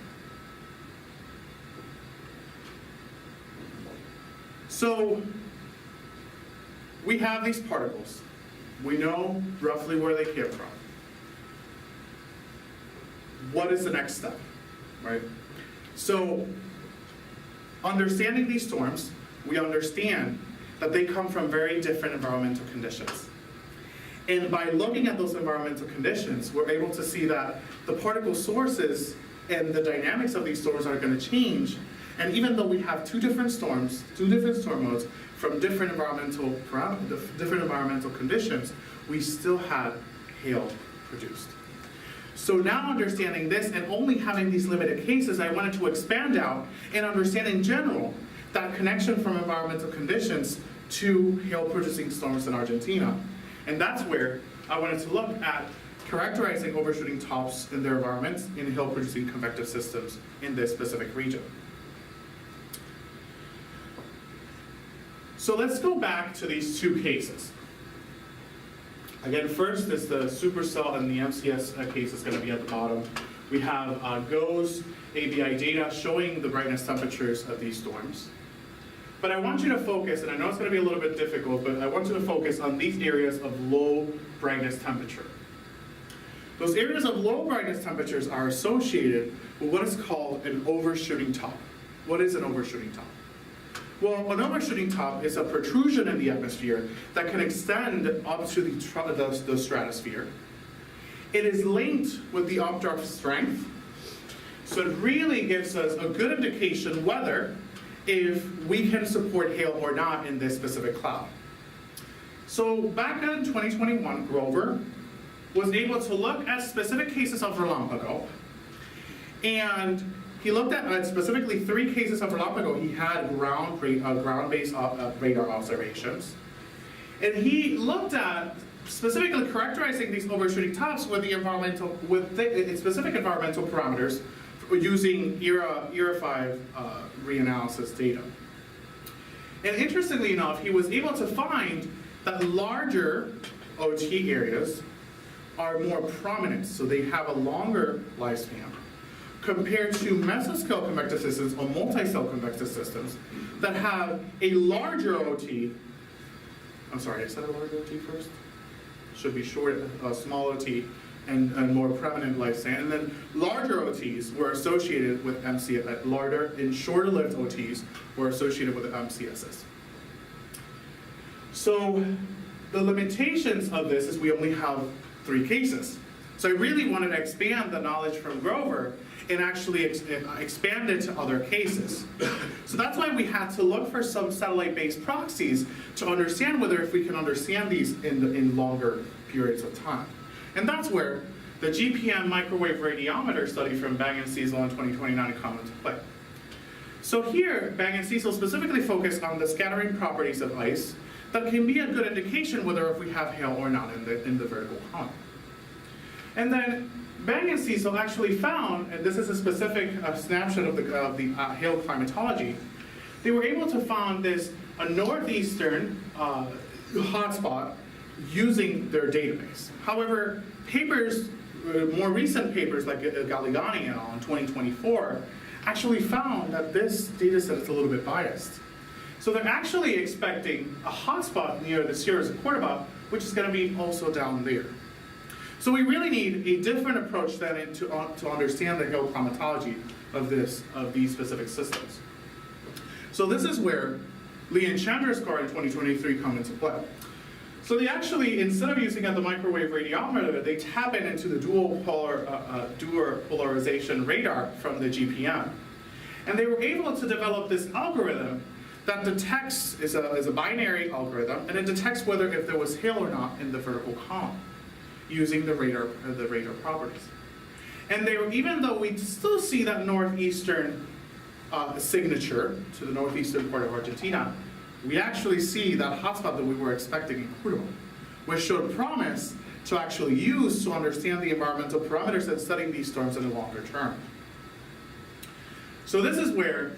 So we have these particles. We know roughly where they came from. What is the next step, right? So understanding these storms, we understand that they come from very different environmental conditions. And by looking at those environmental conditions, we're able to see that the particle sources and the dynamics of these storms are going to change. And even though we have two different storm modes from different environmental conditions, we still had hail produced. So now understanding this and only having these limited cases, I wanted to expand out and understand in general that connection from environmental conditions to hail producing storms in Argentina. And that's where I wanted to look at characterizing overshooting tops in their environments in hail-producing convective systems in this specific region. So let's go back to these two cases. Again, first is the supercell and the MCS case is going to be at the bottom. We have GOES ABI data showing the brightness temperatures of these storms. But I want you to focus, and I know it's going to be a little bit difficult, but I want you to focus on these areas of low brightness temperature. Those areas of low brightness temperatures are associated with what is called an overshooting top. What is an overshooting top? Well, an overshooting top is a protrusion in the atmosphere that can extend up to the stratosphere. It is linked with the updraft strength, so it really gives us a good indication whether if we can support hail or not in this specific cloud. So back in 2021, Grover was able to look at specific cases of relámpago, and he looked at specifically 3 cases of relámpago. He had ground-based radar observations, and he looked at specifically characterizing these overshooting tops with specific environmental parameters using ERA 5 reanalysis data. And interestingly enough, he was able to find that larger OT areas are more prominent, so they have a longer lifespan, compared to mesoscale convective systems or multi-cell convective systems that have a larger OT. I'm sorry, I said a larger OT first? Should be small OT and more prominent lifespan. And then larger OTs were associated with MCS, larger and shorter-lived OTs were associated with MCSs. So the limitations of this is we only have 3 cases. So I really wanted to expand the knowledge from Grover and actually expand it to other cases. So that's why we had to look for some satellite-based proxies to understand whether if we can understand these in longer periods of time. And that's where the GPM microwave radiometer study from Bang and Cecil in 2029 come into play. So here, Bang and Cecil specifically focused on the scattering properties of ice that can be a good indication whether if we have hail or not in the vertical column. And then Bang and Cecil actually found, and this is a specific snapshot of the hail climatology, they were able to find this northeastern hotspot using their database. However, more recent papers like Galligani et al. In 2024 actually found that this data set is a little bit biased. So they're actually expecting a hotspot near the Sierras of Cordoba, which is going to be also down there. So we really need a different approach then to understand the hail climatology of these specific systems. So this is where Lee and Chandra's score in 2023 come into play. So they actually, instead of using the microwave radiometer, they tap into the dual polarization radar from the GPM. And they were able to develop this algorithm that detects, is a binary algorithm, and it detects whether if there was hail or not in the vertical column using the radar properties. And even though we still see that northeastern signature to the northeastern part of Argentina, we actually see that hotspot that we were expecting in Cordoba, which showed promise to actually use to understand the environmental parameters and studying these storms in the longer term. So this is where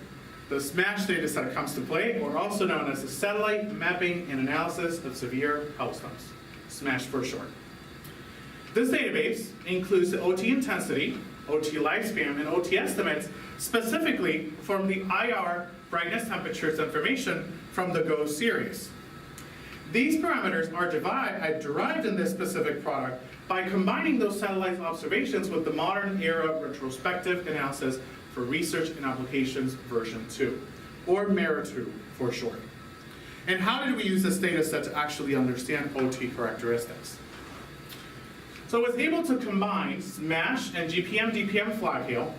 the SMASH data set comes to play, or also known as the Satellite Mapping and Analysis of Severe Hailstones, SMASH for short. This database includes the OT intensity, OT lifespan, and OT estimates specifically from the IR brightness temperatures information from the GOES series. These parameters are derived in this specific product by combining those satellite observations with the modern era retrospective analysis for research and applications version 2, or MERA2 for short. And how did we use this data set to actually understand OT characteristics? So I was able to combine SMASH and GPM-DPM flag hail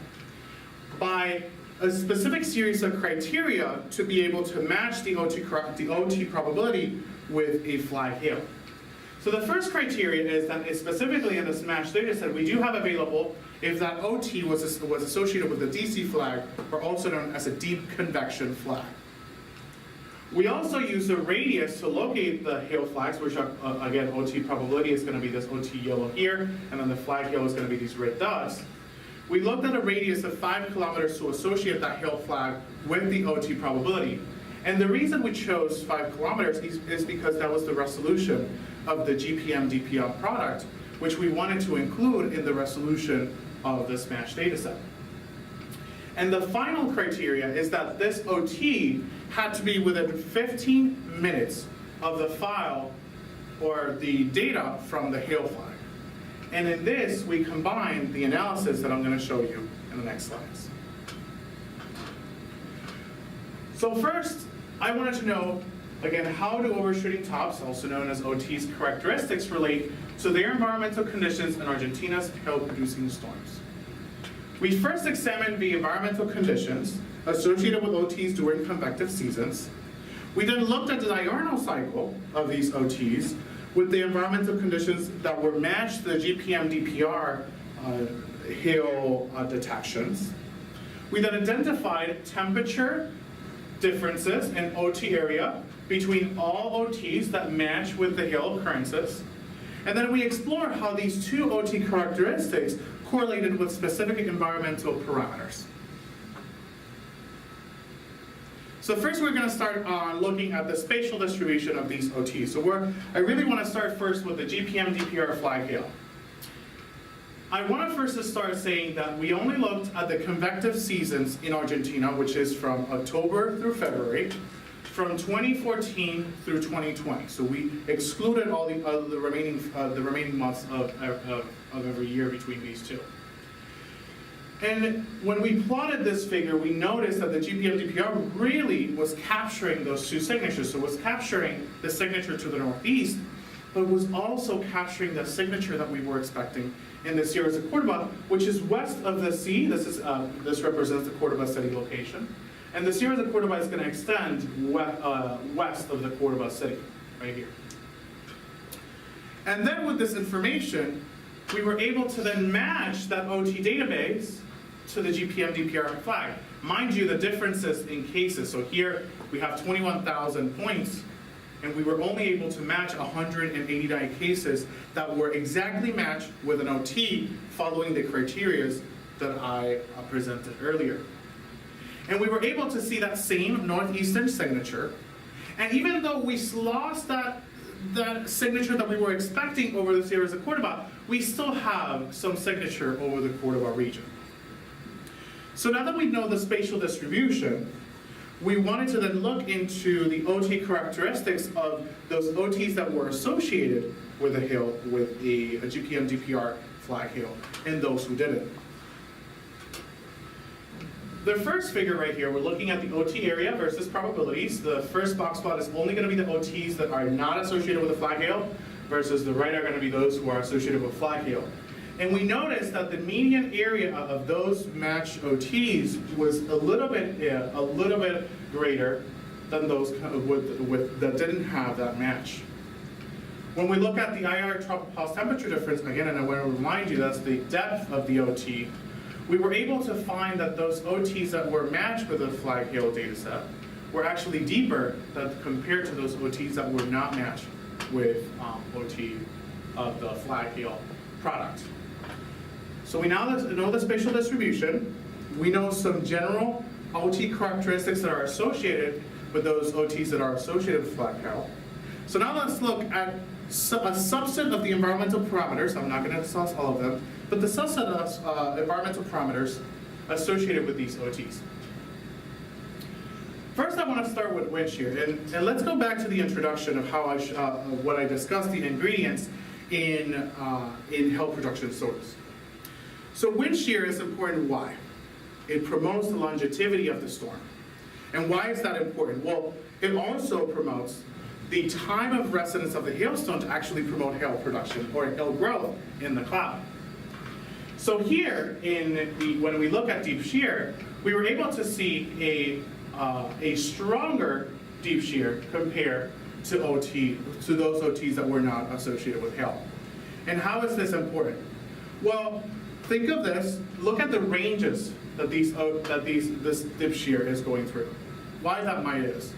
by a specific series of criteria to be able to match the OT probability with a flag hail. So the first criteria is that specifically in the SMASH data set, we do have available if that OT was associated with a DC flag, or also known as a deep convection flag. We also use a radius to locate the hail flags, which are, again, OT probability is going to be this OT yellow here, and then the flag hail is going to be these red dots. We looked at a radius of 5 kilometers to associate that hail flag with the OT probability. And the reason we chose 5 kilometers is because that was the resolution of the GPM-DPR product, which we wanted to include in the resolution of this MASH dataset. And the final criteria is that this OT had to be within 15 minutes of the file or the data from the hail flag. And in this, we combine the analysis that I'm going to show you in the next slides. So first, I wanted to know, again, how do overshooting tops, also known as OT's characteristics, relate to their environmental conditions in Argentina's hail-producing storms. We first examined the environmental conditions associated with OTs during convective seasons. We then looked at the diurnal cycle of these OTs with the environmental conditions that were matched to the GPM-DPR hail detections. We then identified temperature differences in OT area between all OTs that match with the hail occurrences. And then we explored how these two OT characteristics correlated with specific environmental parameters. So first we're going to start on looking at the spatial distribution of these OTs. So I really want to start first with the GPM-DPR flag hail. I want to first start saying that we only looked at the convective seasons in Argentina, which is from October through February, from 2014 through 2020. So we excluded all the remaining months of every year between these two. And when we plotted this figure, we noticed that the GPM-DPR really was capturing those two signatures. So it was capturing the signature to the northeast, but it was also capturing the signature that we were expecting in the Sierras de Cordoba, which is west of the sea. This represents the Cordoba city location. And the Sierras de Cordoba is going to extend west of the Cordoba city, right here. And then with this information, we were able to then match that OT database to the GPM-DPR flag. Mind you, the differences in cases. So here we have 21,000 points, and we were only able to match 189 cases that were exactly matched with an OT following the criteria that I presented earlier. And we were able to see that same northeastern signature. And even though we lost that signature that we were expecting over the Sierras de Cordoba, we still have some signature over the Cordoba region. So now that we know the spatial distribution, we wanted to then look into the OT characteristics of those OTs that were associated with a hail, with a GPM-DPR flag hail, and those who didn't. The first figure right here, we're looking at the OT area versus probabilities. The first box plot is only going to be the OTs that are not associated with a flag hail, versus the right are going to be those who are associated with flag hail. And we noticed that the median area of those matched OTs was a little bit greater than those that didn't have that match. When we look at the IR pulse temperature difference, again, and I want to remind you that's the depth of the OT, we were able to find that those OTs that were matched with the flag hail dataset were actually deeper compared to those OTs that were not matched with OT of the flag hail product. So we now know the spatial distribution. We know some general OT characteristics that are associated with those OTs that are associated with flag hail. So now let's look at a subset of the environmental parameters. I'm not going to discuss all of them, but the subset of environmental parameters associated with these OTs. First, I want to start with wind shear, and let's go back to the introduction of how what I discussed the ingredients in hail production soils. So wind shear is important. Why? It promotes the longevity of the storm. And why is that important? Well, it also promotes the time of residence of the hailstone to actually promote hail production or hail growth in the cloud. So here, when we look at deep shear, we were able to see a stronger deep shear compared to those OTs that were not associated with hail. And how is this important? Well, think of this. Look at the ranges that this deep shear is going through. Why that might is?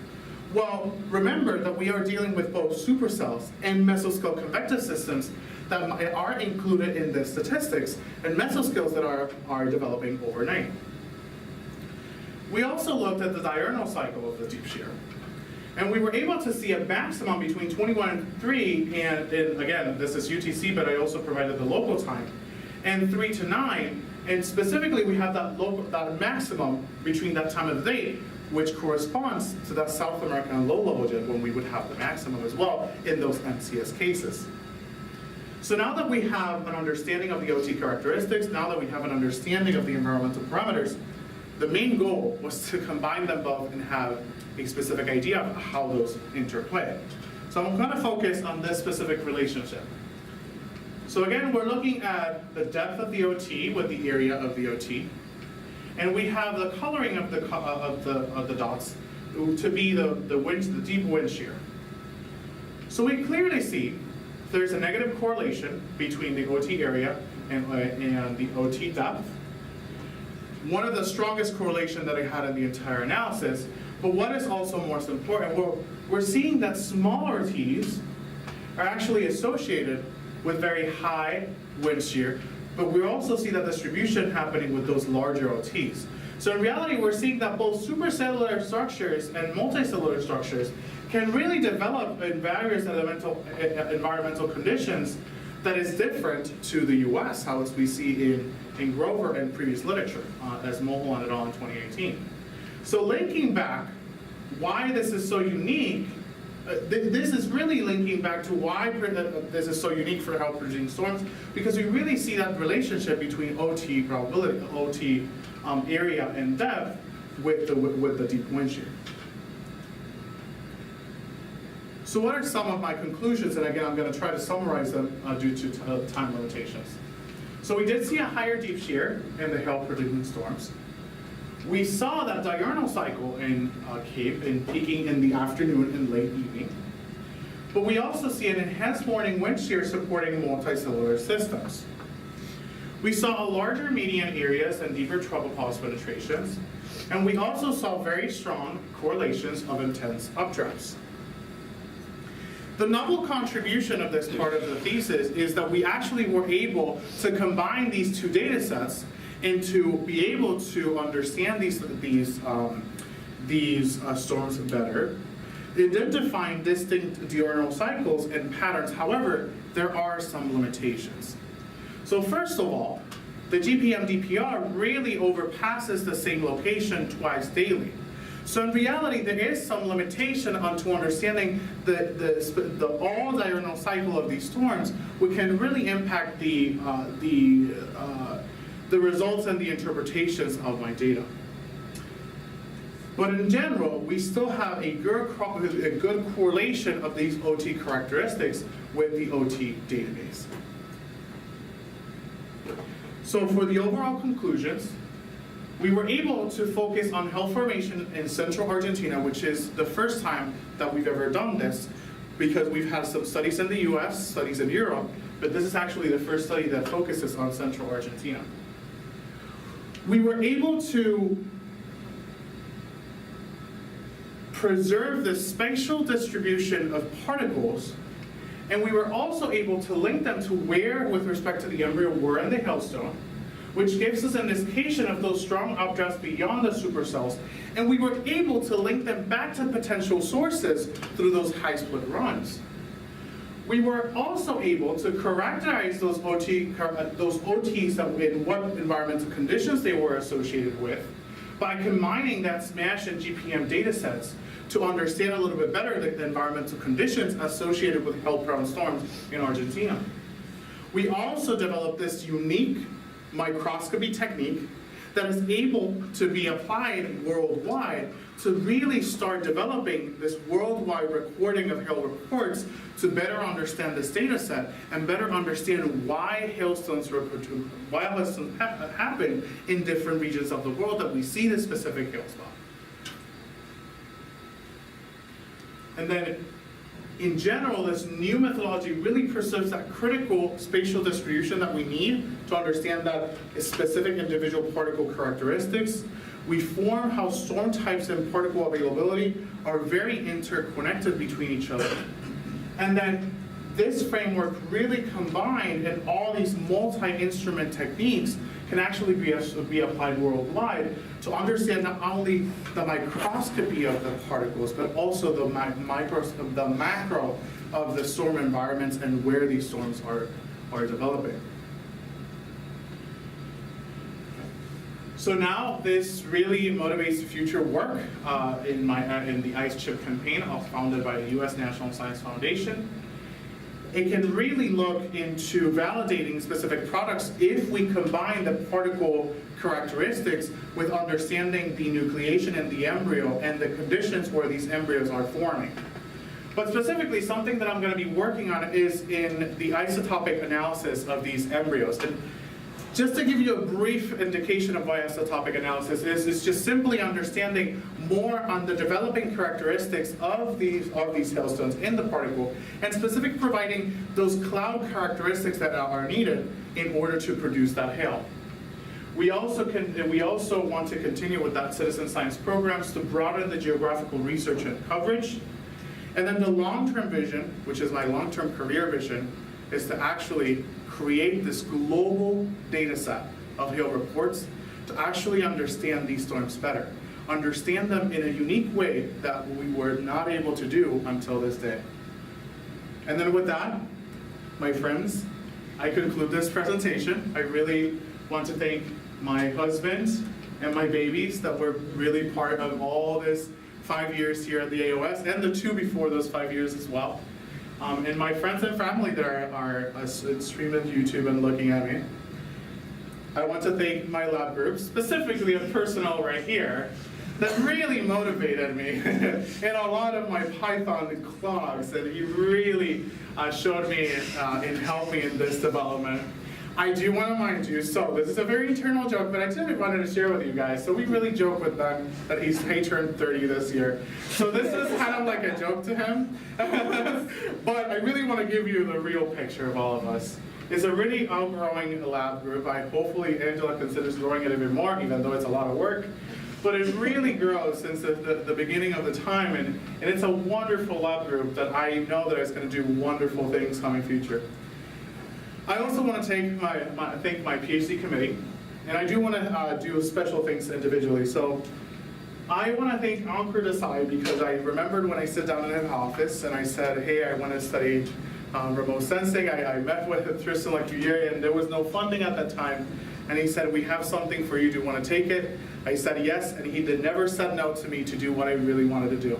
Well, remember that we are dealing with both supercells and mesoscale convective systems that are included in the statistics, and mesoscales that are developing overnight. We also looked at the diurnal cycle of the deep shear. And we were able to see a maximum between 21 and 3, and again, this is UTC, but I also provided the local time, and 3 to 9, and specifically we have that maximum between that time of the day, which corresponds to that South American low-level jet when we would have the maximum as well in those MCS cases. So now that we have an understanding of the OT characteristics, now that we have an understanding of the environmental parameters, the main goal was to combine them both and have a specific idea of how those interplay. So I'm going to focus on this specific relationship. So again, we're looking at the depth of the OT with the area of the OT. And we have the coloring of the dots to be the deep wind shear. So we clearly see there's a negative correlation between the OT area and the OT depth. One of the strongest correlation that I had in the entire analysis, but what is also most important, we're seeing that smaller T's are actually associated with very high wind shear, but we also see that distribution happening with those larger OTs. So in reality, we're seeing that both supercellular structures and multicellular structures can really develop in various environmental conditions that is different to the US, how we see in Grover and previous literature, as Moholan et al. In 2018. So linking back, why this is so unique, this is really linking back to why this is so unique for how producing storms, because we really see that relationship between OT probability, OT area and depth with the deep wind shear. So what are some of my conclusions? And again, I'm going to try to summarize them due to time limitations. So we did see a higher deep shear in the hail-producing storms. We saw that diurnal cycle in Cape in peaking in the afternoon and late evening. But we also see an enhanced morning wind shear supporting multicellular systems. We saw a larger median areas and deeper tropopause penetrations. And we also saw very strong correlations of intense updrafts. The novel contribution of this part of the thesis is that we actually were able to combine these two data sets and to be able to understand these storms better, identifying distinct diurnal cycles and patterns. However, there are some limitations. So first of all, the GPM DPR really overpasses the same location twice daily. So in reality, there is some limitation onto understanding the all diurnal cycle of these storms, which can really impact the results and the interpretations of my data. But in general, we still have a good correlation of these OT characteristics with the OT database. So for the overall conclusions, we were able to focus on hail formation in central Argentina, which is the first time that we've ever done this, because we've had some studies in the US, studies in Europe, but this is actually the first study that focuses on central Argentina. We were able to preserve the spatial distribution of particles, and we were also able to link them to where, with respect to the embryo, were in the hailstone, which gives us an indication of those strong updrafts beyond the supercells, and we were able to link them back to potential sources through those high split runs. We were also able to characterize those OTs in what environmental conditions they were associated with by combining that SMASH and GPM data sets to understand a little bit better the environmental conditions associated with hail-prone storms in Argentina. We also developed this unique microscopy technique that is able to be applied worldwide to really start developing this worldwide recording of hail reports to better understand this data set and better understand why hailstones happen in different regions of the world that we see this specific hailstone. And then in general, this new methodology really preserves that critical spatial distribution that we need to understand that specific individual particle characteristics. we form how storm types and particle availability are very interconnected between each other. And then this framework really combined and all these multi-instrument techniques can actually be applied worldwide to understand not only the microscopy of the particles, but also the macro of the storm environments and where these storms are developing. So now this really motivates future work in the ICE chip campaign founded by the U.S. National Science Foundation. It can really look into validating specific products if we combine the particle characteristics with understanding the nucleation in the embryo and the conditions where these embryos are forming. But specifically, something that I'm going to be working on is in the isotopic analysis of these embryos. And just to give you a brief indication of what isotopic analysis is just simply understanding more on the developing characteristics of these hailstones in the particle, and specifically providing those cloud characteristics that are needed in order to produce that hail. We also want to continue with that citizen science programs to broaden the geographical research and coverage. And then the long-term vision, which is my long-term career vision, is to actually create this global data set of hail reports to actually understand these storms better. Understand them in a unique way that we were not able to do until this day. And then with that, my friends, I conclude this presentation. I really want to thank my husband and my babies that were really part of all this 5 years here at the AOS, and the 2 before those 5 years as well. And my friends and family that are streaming YouTube and looking at me. I want to thank my lab group, specifically a personnel right here, that really motivated me in a lot of my Python clogs, and he really showed me in helping in this development. I do want to mind you, so this is a very internal joke, but I just wanted to share with you guys. So we really joke with Ben that he turned 30 this year. So this is kind of like a joke to him. But I really want to give you the real picture of all of us. It's a really outgrowing lab group. Hopefully Angela considers growing it a bit more, even though it's a lot of work. But it really grows since the beginning of the time, and it's a wonderful lab group that I know that is going to do wonderful things coming future. I also want to thank my PhD committee, and I do want to do special things individually. So I want to thank Ankur Desai, because I remembered when I sat down in his office and I said, hey, I want to study remote sensing. I met with Tristan Lecuyer, and there was no funding at that time. And he said, we have something for you. Do you want to take it? I said yes, and he never said no to me to do what I really wanted to do.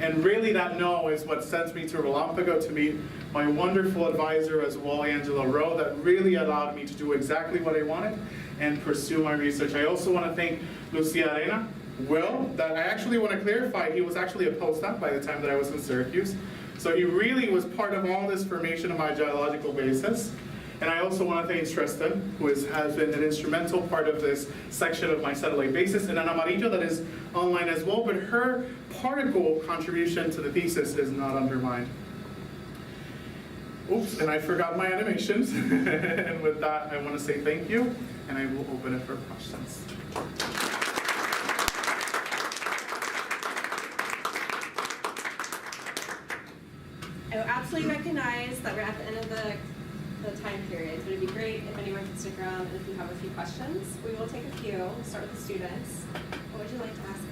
And really that no is what sent me to Relampago to meet my wonderful advisor as well, Angela Rowe, that really allowed me to do exactly what I wanted and pursue my research. I also want to thank Lucia Arena, Will, that I actually want to clarify, he was actually a postdoc by the time that I was in Syracuse. So he really was part of all this formation of my geological basis. And I also want to thank Tristan, who has been an instrumental part of this section of my satellite basis, and Ana Marillo that is online as well, but her particle contribution to the thesis is not undermined. Oops, and I forgot my animations. And with that, I want to say thank you, and I will open it for questions. I absolutely recognize that we're at the end of the time period, but it'd be great if anyone could stick around and if you have a few questions. We will take a few. We'll start with the students. What would you like to ask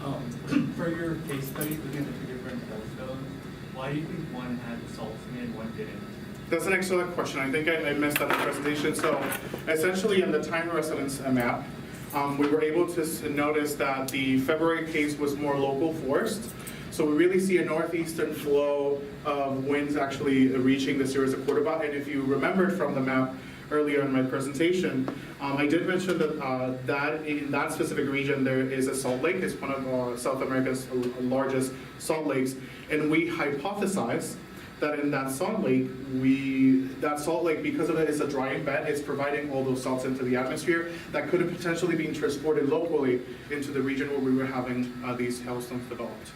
presentation. For your case studies looking at the 2 different hailstones, why do you think one had salts in it and one didn't? That's an excellent question. I think I missed that in the presentation. So essentially in the time residence map, we were able to notice that the February case was more local forest. So we really see a northeastern flow of winds actually reaching the Sierras de Cordoba. And if you remembered from the map earlier in my presentation, I did mention that, that in that specific region there is a salt lake. It's one of South America's largest salt lakes. And we hypothesize that in that salt lake, because of it is a drying bed, it's providing all those salts into the atmosphere that could have potentially been transported locally into the region where we were having these hailstones developed.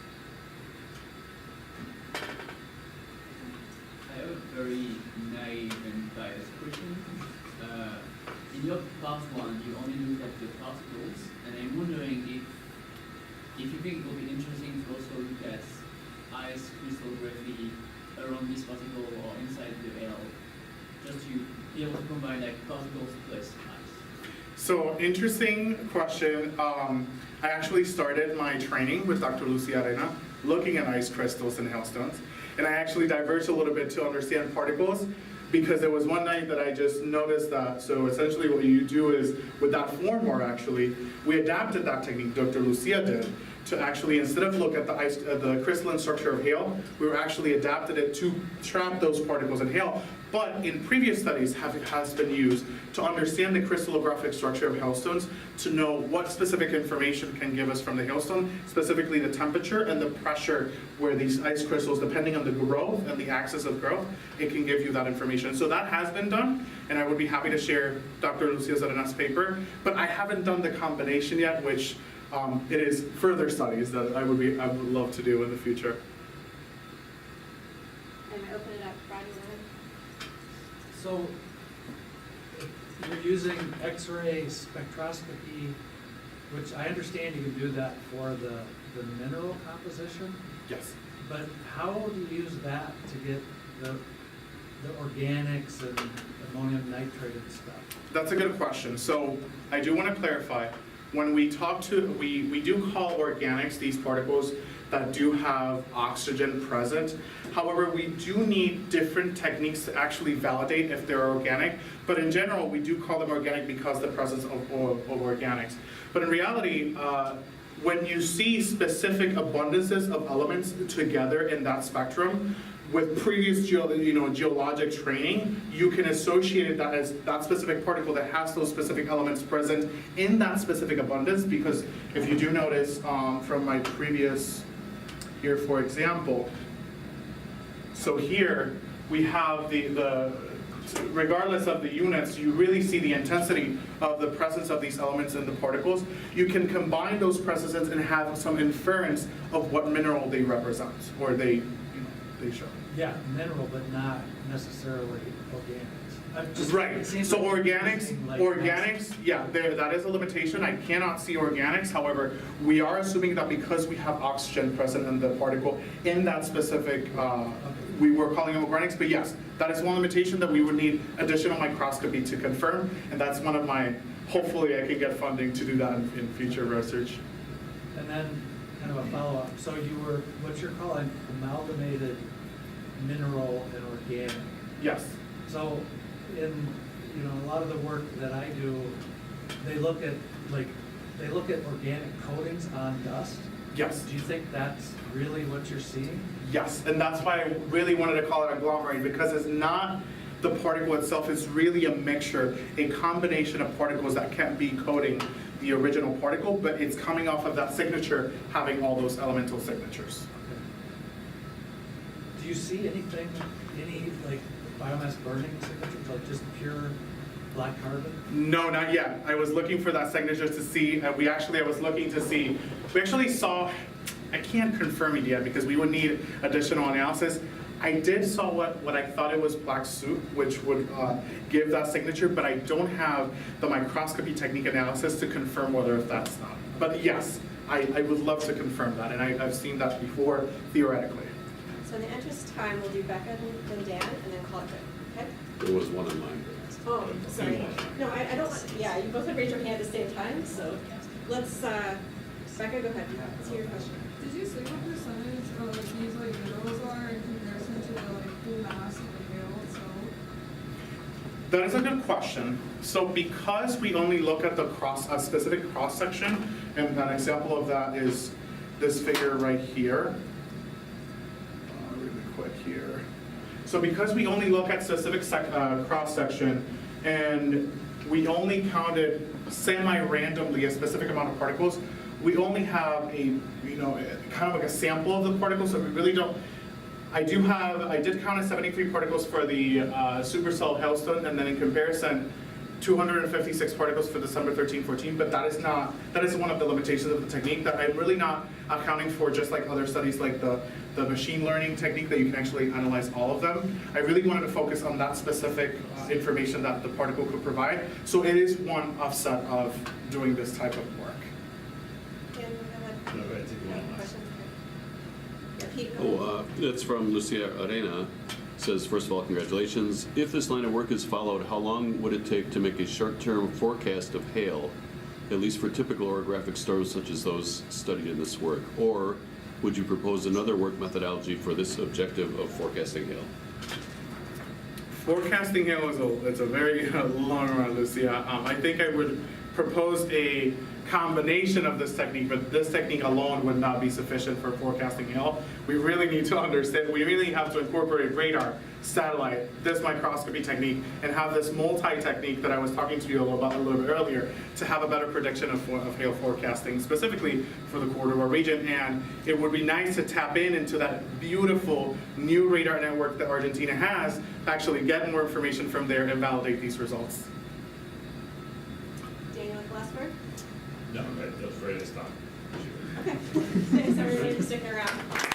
I have a very I even biased question. In your part one, you only look at the particles, and I'm wondering if you think it would be interesting to also look at ice crystallography around this particle or inside the air, just to be able to combine like particles plus ice. So interesting question. I actually started my training with Dr. Lucia Arena looking at ice crystals and hailstones. And I actually diverged a little bit to understand particles because there was one night that I just noticed that. So essentially what you do is, with that formwork actually, we adapted that technique Dr. Lucia did to actually, instead of look at the crystalline structure of hail, we were actually adapted it to trap those particles in hail. But in previous studies has been used to understand the crystallographic structure of hailstones to know what specific information can give us from the hailstone, specifically the temperature and the pressure where these ice crystals, depending on the growth and the axis of growth, it can give you that information. So that has been done, and I would be happy to share Dr. Lucia Arena's paper, but I haven't done the combination yet, which it is further studies that I would love to do in the future. And I open it up, Brad, you want So you're using X-ray spectroscopy, which I understand you can do that for the mineral composition, Yes. but how do you use that to get the organics and ammonium nitrate and stuff? That's a good question. So I do want to clarify. When we talk to, we do call organics these particles that do have oxygen present. However, we do need different techniques to actually validate if they're organic. But in general, we do call them organic because of the presence of organics. But in reality, when you see specific abundances of elements together in that spectrum, with previous geologic training, you can associate that as that specific particle that has those specific elements present in that specific abundance. Because if you do notice from my previous, here for example, so here we have the regardless of the units, you really see the intensity of the presence of these elements in the particles. You can combine those presences and have some inference of what mineral they represent, or they show. Yeah, mineral, but not necessarily organics. Right, It seems so like you're organics, using, like, yeah, that is a limitation. I cannot see organics. However, we are assuming that because we have oxygen present in the particle in that specific, we were calling them organics, but yes, that is one limitation that we would need additional microscopy to confirm, and that's one of my, hopefully I can get funding to do that in future research. And then kind of a follow-up. So you were, what you're calling amalgamated mineral and organic. Yes. So in, a lot of the work that I do, they look at organic coatings on dust. Yes. Do you think that's really what you're seeing? Yes, and that's why I really wanted to call it agglomerate, because it's not the particle itself, it's really a mixture, a combination of particles that can't be coating the original particle, but it's coming off of that signature having all those elemental signatures. Okay. Do you see anything, any like biomass burning signatures, like just pure black carbon? No, not yet. I was looking for that signature to see, we actually saw, I can't confirm it yet because we would need additional analysis. I did saw what I thought it was black soot, which would give that signature, but I don't have the microscopy technique analysis to confirm whether if that's not. But yes, I would love to confirm that, and I've seen that before theoretically. So in the interest of time, we'll do Becca, then Dan, and then call it good, okay? There was one in mind. Oh, sorry. No, I don't want, yeah, you both have raised your hand at the same time, so let's, Becca, go ahead. Let's hear your question. Did you say what percentage of these minerals are in comparison to the mass of the hail itself? That is a good question. So because we only look at the specific cross section, and an example of that is this figure right here. Really quick here. So because we only look at specific cross section, and we only counted semi-randomly a specific amount of particles, we only have a, kind of like a sample of the particles, so we really don't. I did count 73 particles for the supercell hailstone, and then in comparison, 256 particles for December 13, 14, but that is one of the limitations of the technique that I'm really not accounting for, just like other studies like the machine learning technique that you can actually analyze all of them. I really wanted to focus on that specific information that the particle could provide. So it is one offset of doing this type of work. Dan, you have No, go ahead, take one a last. question? Yeah, Pete, go ahead. It's from Lucia Arena. Says, first of all, congratulations. If this line of work is followed, how long would it take to make a short-term forecast of hail, at least for typical orographic storms such as those studied in this work? Or would you propose another work methodology for this objective of forecasting hail? Forecasting hail is a very long run, Lucia. I think I would propose a combination of this technique, but this technique alone would not be sufficient for forecasting hail. We really need to understand, we really have to incorporate radar, satellite, this microscopy technique, and have this multi-technique that I was talking to you about a little bit earlier to have a better prediction of hail forecasting, specifically for the corridor region. And it would be nice to tap into that beautiful new radar network that Argentina has, to actually get more information from there and validate these results. Daniel, last word? No, I was ready to stop. Okay. Thanks everybody for sticking around.